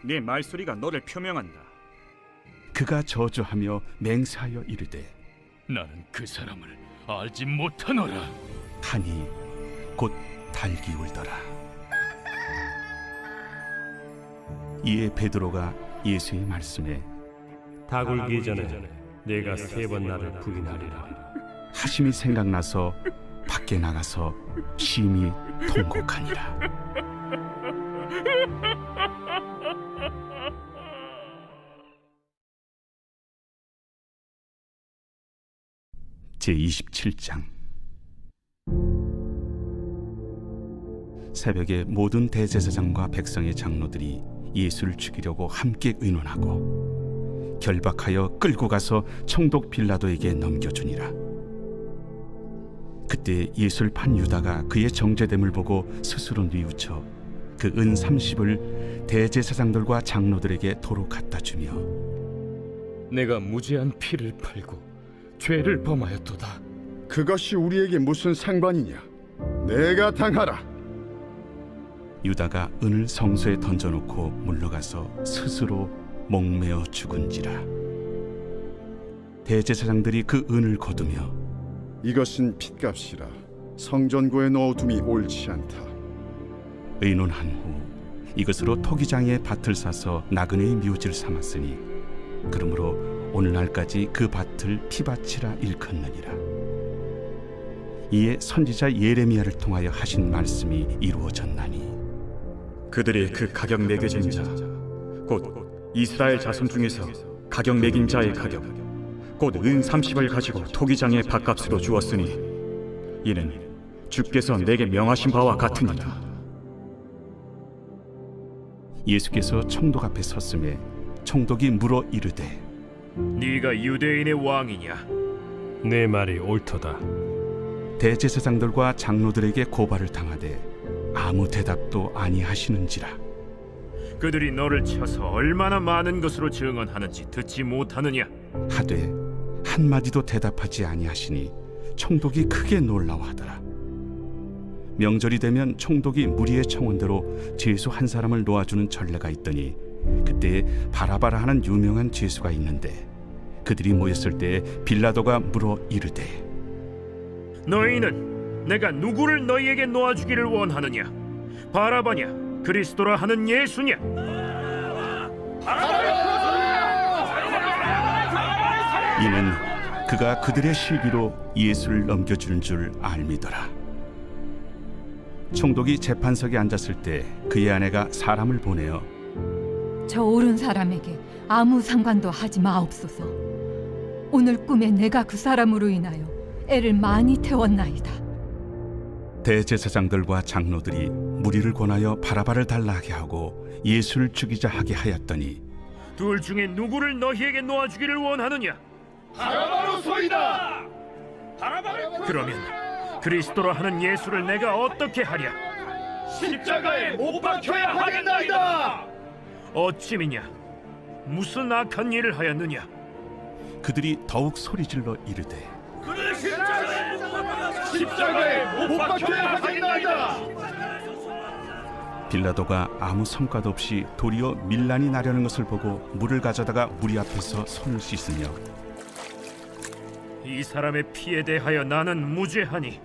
네 말소리가 너를 표명한다. 그가 저주하며 맹세하여 이르되 나는 그 사람을 알지 못하노라. 하니 곧 달기 울더라. 이에 베드로가 예수의 말씀에 닭 울기 전에 내가 3번 나를 부인하리라 하심이 생각나서 밖에 나가서 심히 통곡하니라. 제27장. 새벽에 모든 대제사장과 백성의 장로들이 예수를 죽이려고 함께 의논하고 결박하여 끌고 가서 총독 빌라도에게 넘겨주니라. 그때 예수를 판 유다가 그의 정죄됨을 보고 스스로 뉘우쳐 그 은 30을 대제사장들과 장로들에게 도로 갖다 주며 내가 무죄한 피를 팔고 죄를 범하였도다. 그것이 우리에게 무슨 상관이냐? 내가 당하라. 유다가 은을 성소에 던져놓고 물러가서 스스로 목매어 죽은지라. 대제사장들이 그 은을 거두며 이것은 핏값이라 성전고에 넣어둠이 옳지 않다. 의논한 후 이것으로 토기장에 밭을 사서 나그네의 묘지를 삼았으니 그러므로 오늘날까지 그 밭을 피밭이라 일컫느니라. 이에 선지자 예레미야를 통하여 하신 말씀이 이루어졌나니 그들이 그 가격 매겨진 자, 곧 이스라엘 자손 중에서 가격 매긴 자의 가격, 곧 은 30을 가지고 토기장의 밭값으로 주었으니 이는 주께서 내게 명하신 바와 같으니라. 예수께서 총독 앞에 섰음에 총독이 물어 이르되 네가 유대인의 왕이냐? 내 말이 옳도다. 대제사장들과 장로들에게 고발을 당하되 아무 대답도 아니하시는지라. 그들이 너를 쳐서 얼마나 많은 것으로 증언하는지 듣지 못하느냐? 하되 한마디도 대답하지 아니하시니 총독이 크게 놀라워하더라. 명절이 되면 총독이 무리의 청원대로 죄수 한 사람을 놓아주는 전례가 있더니 그때 바라바라 하는 유명한 죄수가 있는데 그들이 모였을 때 빌라도가 물어 이르되 너희는 내가 누구를 너희에게 놓아주기를 원하느냐? 바라바냐? 그리스도라 하는 예수냐? 이는 그가 그들의 실기로 예수를 넘겨주는 줄 알미더라. 총독이 재판석에 앉았을 때 그의 아내가 사람을 보내어 저 옳은 사람에게 아무 상관도 하지 마옵소서. 오늘 꿈에 내가 그 사람으로 인하여 애를 많이 태웠나이다. 대제사장들과 장로들이 무리를 권하여 바라바를 달라하게 하고 예수를 죽이자 하게 하였더니 둘 중에 누구를 너희에게 놓아주기를 원하느냐? 바라바로소이다. 그러면 그리스도라 하는 예수를 내가 어떻게 하랴? 십자가에 못 박혀야 하겠나이다. 어찌미냐? 무슨 악한 일을 하였느냐? 그들이 더욱 소리질러 이르되 십자가에 못 박혀야 하겠나이다. 빌라도가 아무 성과도 없이 도리어 밀란이 나려는 것을 보고 물을 가져다가 무리 앞에서 손을 씻으며 이 사람의 피에 대하여 나는 무죄하니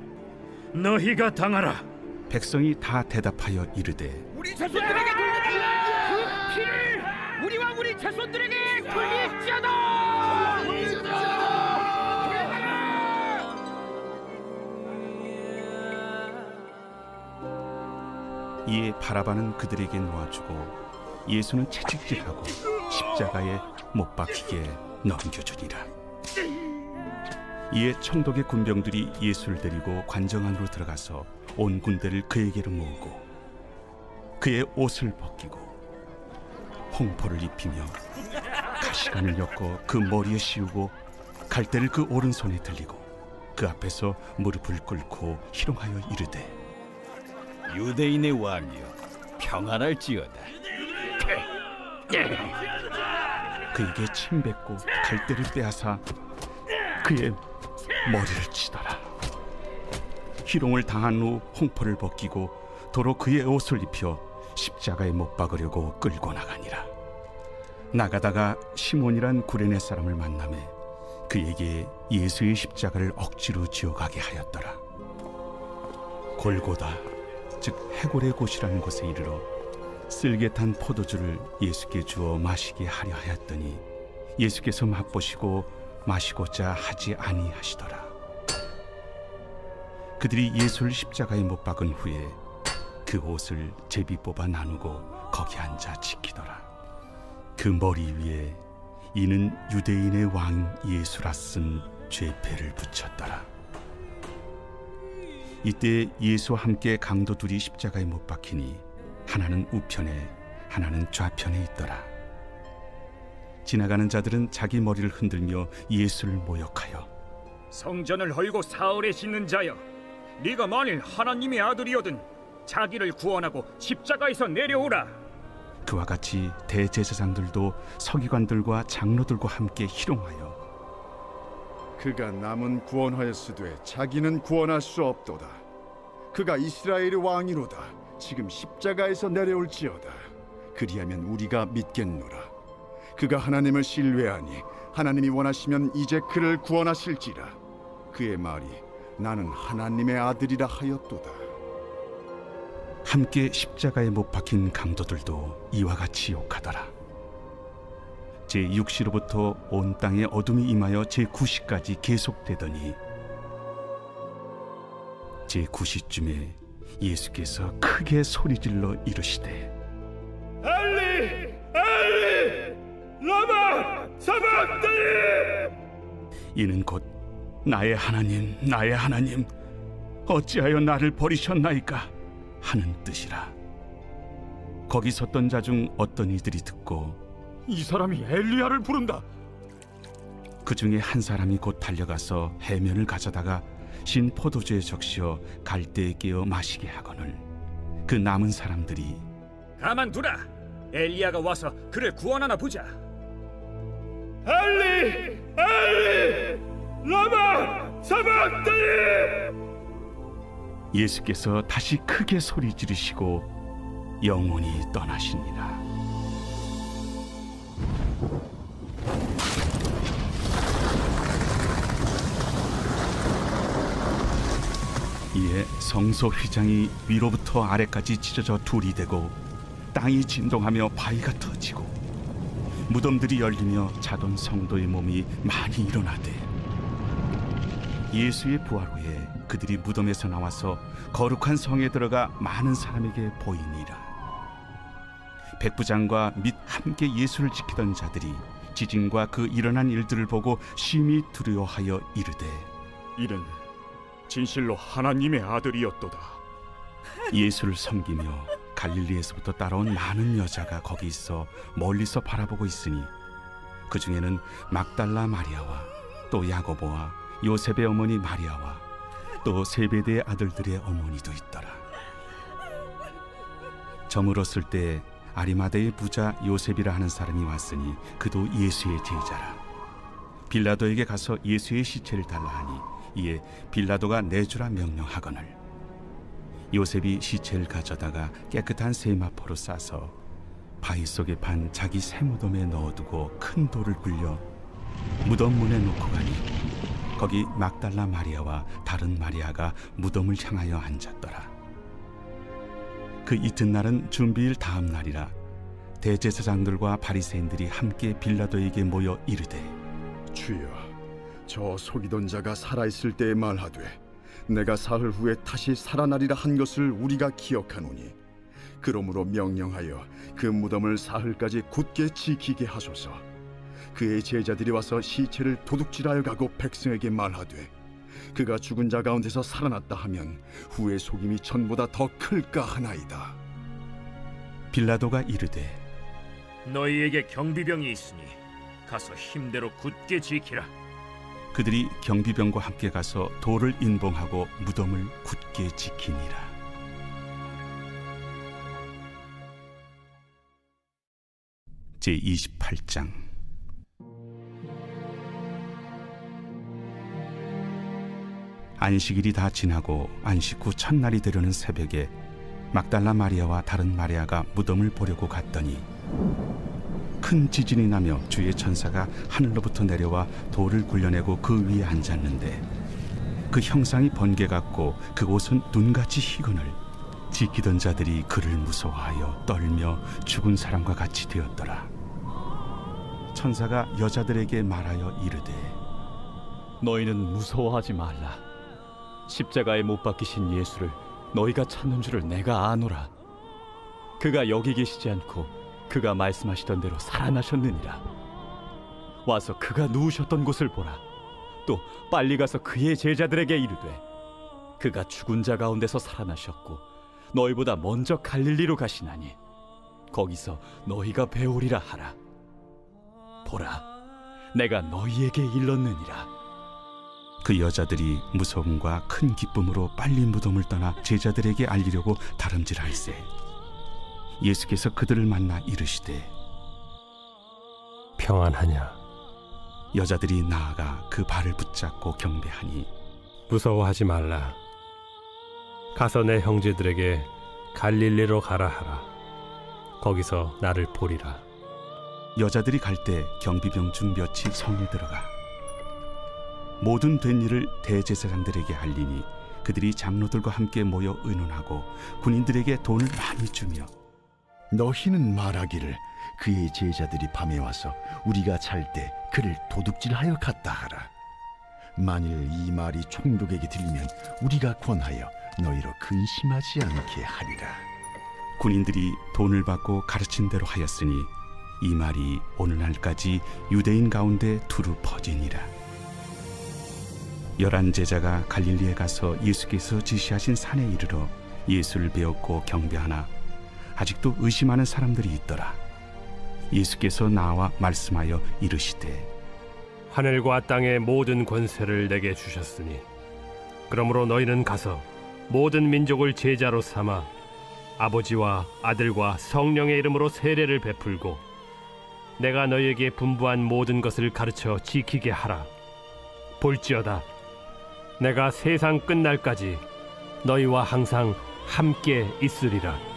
너희가 당하라. 백성이 다 대답하여 이르되 우리 자손들에게 돌리라. 그 피를 우리와 우리 자손들에게 돌릴지어다. 이에 바라바는 그들에게 놓아주고 예수는 채찍질하고 십자가에 못 박히게 넘겨주니라. 이에 총독의 군병들이 예수를 데리고 관정 안으로 들어가서 온 군대를 그에게로 모으고 그의 옷을 벗기고 홍포를 입히며 가시관을 엮어 그 머리에 씌우고 갈대를 그 오른손에 들리고 그 앞에서 무릎을 꿇고 희롱하여 이르되 유대인의 왕이여 평안할지어다. 그에게 침 뱉고 갈대를 빼앗아 그의 머리를 치더라. 희롱을 당한 후 홍포를 벗기고 도로 그의 옷을 입혀 십자가에 못 박으려고 끌고 나가니라. 나가다가 시몬이란 구레네 사람을 만나매 그에게 예수의 십자가를 억지로 지어가게 하였더라. 골고다 즉 해골의 곳이라는 곳에 이르러 쓸개탄 포도주를 예수께 주어 마시게 하려 하였더니 예수께서 맛보시고 마시고자 하지 아니하시더라. 그들이 예수를 십자가에 못 박은 후에 그 옷을 제비 뽑아 나누고 거기 앉아 지키더라. 그 머리 위에 이는 유대인의 왕 예수라 쓴 죄패를 붙였더라. 이때 예수와 함께 강도 둘이 십자가에 못 박히니 하나는 우편에 하나는 좌편에 있더라. 지나가는 자들은 자기 머리를 흔들며 예수를 모욕하여 성전을 헐고 사흘에 짓는 자여, 네가 만일 하나님의 아들이거든 자기를 구원하고 십자가에서 내려오라. 그와 같이 대제사장들도 서기관들과 장로들과 함께 희롱하여 그가 남은 구원하였으되 자기는 구원할 수 없도다. 그가 이스라엘의 왕이로다. 지금 십자가에서 내려올지어다. 그리하면 우리가 믿겠노라. 그가 하나님을 신뢰하니 하나님이 원하시면 이제 그를 구원하실지라. 그의 말이 나는 하나님의 아들이라 하였도다. 함께 십자가에 못 박힌 강도들도 이와 같이 욕하더라. 제6시로부터 온 땅에 어둠이 임하여 제9시까지 계속되더니 제9시쯤에 예수께서 크게 소리질러 이르시되 엘리 엘리 라마 사박다니. 이는 곧 나의 하나님 어찌하여 나를 버리셨나이까 하는 뜻이라. 거기 섰던 자 중 어떤 이들이 듣고 이 사람이 엘리야를 부른다. 그 중에 한 사람이 곧 달려가서 해면을 가져다가 신 포도주에 적시어 갈대에 깨어 마시게 하거늘 그 남은 사람들이 가만두라. 엘리야가 와서 그를 구원하나 보자. 엘리 엘리 라마 사박다니. 예수께서 다시 크게 소리 지르시고 영원히 떠나시니라. 이에 성소 휘장이 위로부터 아래까지 찢어져 둘이 되고 땅이 진동하며 바위가 터지고 무덤들이 열리며 자던 성도의 몸이 많이 일어나되 예수의 부활 후에 그들이 무덤에서 나와서 거룩한 성에 들어가 많은 사람에게 보이니라. 백부장과 및 함께 예수를 지키던 자들이 지진과 그 일어난 일들을 보고 심히 두려워하여 이르되 이는 진실로 하나님의 아들이었도다. 예수를 섬기며 갈릴리에서부터 따라온 많은 여자가 거기 있어 멀리서 바라보고 있으니 그 중에는 막달라 마리아와 또 야고보와 요셉의 어머니 마리아와 또 세베대의 아들들의 어머니도 있더라. 저물었을 때 아리마대의 부자 요셉이라 하는 사람이 왔으니 그도 예수의 제자라. 빌라도에게 가서 예수의 시체를 달라 하니 이에 빌라도가 내주라 명령하거늘 요셉이 시체를 가져다가 깨끗한 세마포로 싸서 바위 속에 판 자기 새 무덤에 넣어두고 큰 돌을 굴려 무덤 문에 놓고 가니 거기 막달라 마리아와 다른 마리아가 무덤을 향하여 앉았더라. 그 이튿날은 준비일 다음 날이라. 대제사장들과 바리새인들이 함께 빌라도에게 모여 이르되 주여, 저 속이던 자가 살아있을 때에 말하되 내가 사흘 후에 다시 살아나리라 한 것을 우리가 기억하노니 그러므로 명령하여 그 무덤을 사흘까지 굳게 지키게 하소서. 그의 제자들이 와서 시체를 도둑질하여 가고 백성에게 말하되 그가 죽은 자 가운데서 살아났다 하면 후의 속임이 전보다 더 클까 하나이다. 빌라도가 이르되 너희에게 경비병이 있으니 가서 힘대로 굳게 지키라. 그들이 경비병과 함께 가서 돌을 인봉하고 무덤을 굳게 지키니라. 제28장. 안식일이 다 지나고 안식 후 첫날이 되려는 새벽에 막달라 마리아와 다른 마리아가 무덤을 보려고 갔더니 큰 지진이 나며 주의 천사가 하늘로부터 내려와 돌을 굴려내고 그 위에 앉았는데 그 형상이 번개 같고 그 옷은 눈같이 희거늘 지키던 자들이 그를 무서워하여 떨며 죽은 사람과 같이 되었더라. 천사가 여자들에게 말하여 이르되 너희는 무서워하지 말라. 십자가에 못 박히신 예수를 너희가 찾는 줄을 내가 아노라. 그가 여기 계시지 않고 그가 말씀하시던 대로 살아나셨느니라. 와서 그가 누우셨던 곳을 보라. 또 빨리 가서 그의 제자들에게 이르되 그가 죽은 자 가운데서 살아나셨고 너희보다 먼저 갈릴리로 가시나니 거기서 너희가 배우리라 하라. 보라, 내가 너희에게 일렀느니라. 그 여자들이 무서움과 큰 기쁨으로 빨리 무덤을 떠나 제자들에게 알리려고 다름질할세 예수께서 그들을 만나 이르시되 평안하냐? 여자들이 나아가 그 발을 붙잡고 경배하니 무서워하지 말라. 가서 내 형제들에게 갈릴리로 가라 하라. 거기서 나를 보리라. 여자들이 갈 때 경비병 중 몇이 성에 들어가 모든 된 일을 대제사장들에게 알리니 그들이 장로들과 함께 모여 의논하고 군인들에게 돈을 많이 주며 너희는 말하기를 그의 제자들이 밤에 와서 우리가 잘 때 그를 도둑질하여 갔다 하라. 만일 이 말이 총독에게 들리면 우리가 권하여 너희로 근심하지 않게 하리라. 군인들이 돈을 받고 가르친 대로 하였으니 이 말이 오늘날까지 유대인 가운데 두루 퍼지니라. 11 제자가 갈릴리에 가서 예수께서 지시하신 산에 이르러 예수를 배웠고 경배하나 아직도 의심하는 사람들이 있더라. 예수께서 나와 말씀하여 이르시되 하늘과 땅의 모든 권세를 내게 주셨으니 그러므로 너희는 가서 모든 민족을 제자로 삼아 아버지와 아들과 성령의 이름으로 세례를 베풀고 내가 너희에게 분부한 모든 것을 가르쳐 지키게 하라. 볼지어다 내가 세상 끝날까지 너희와 항상 함께 있으리라.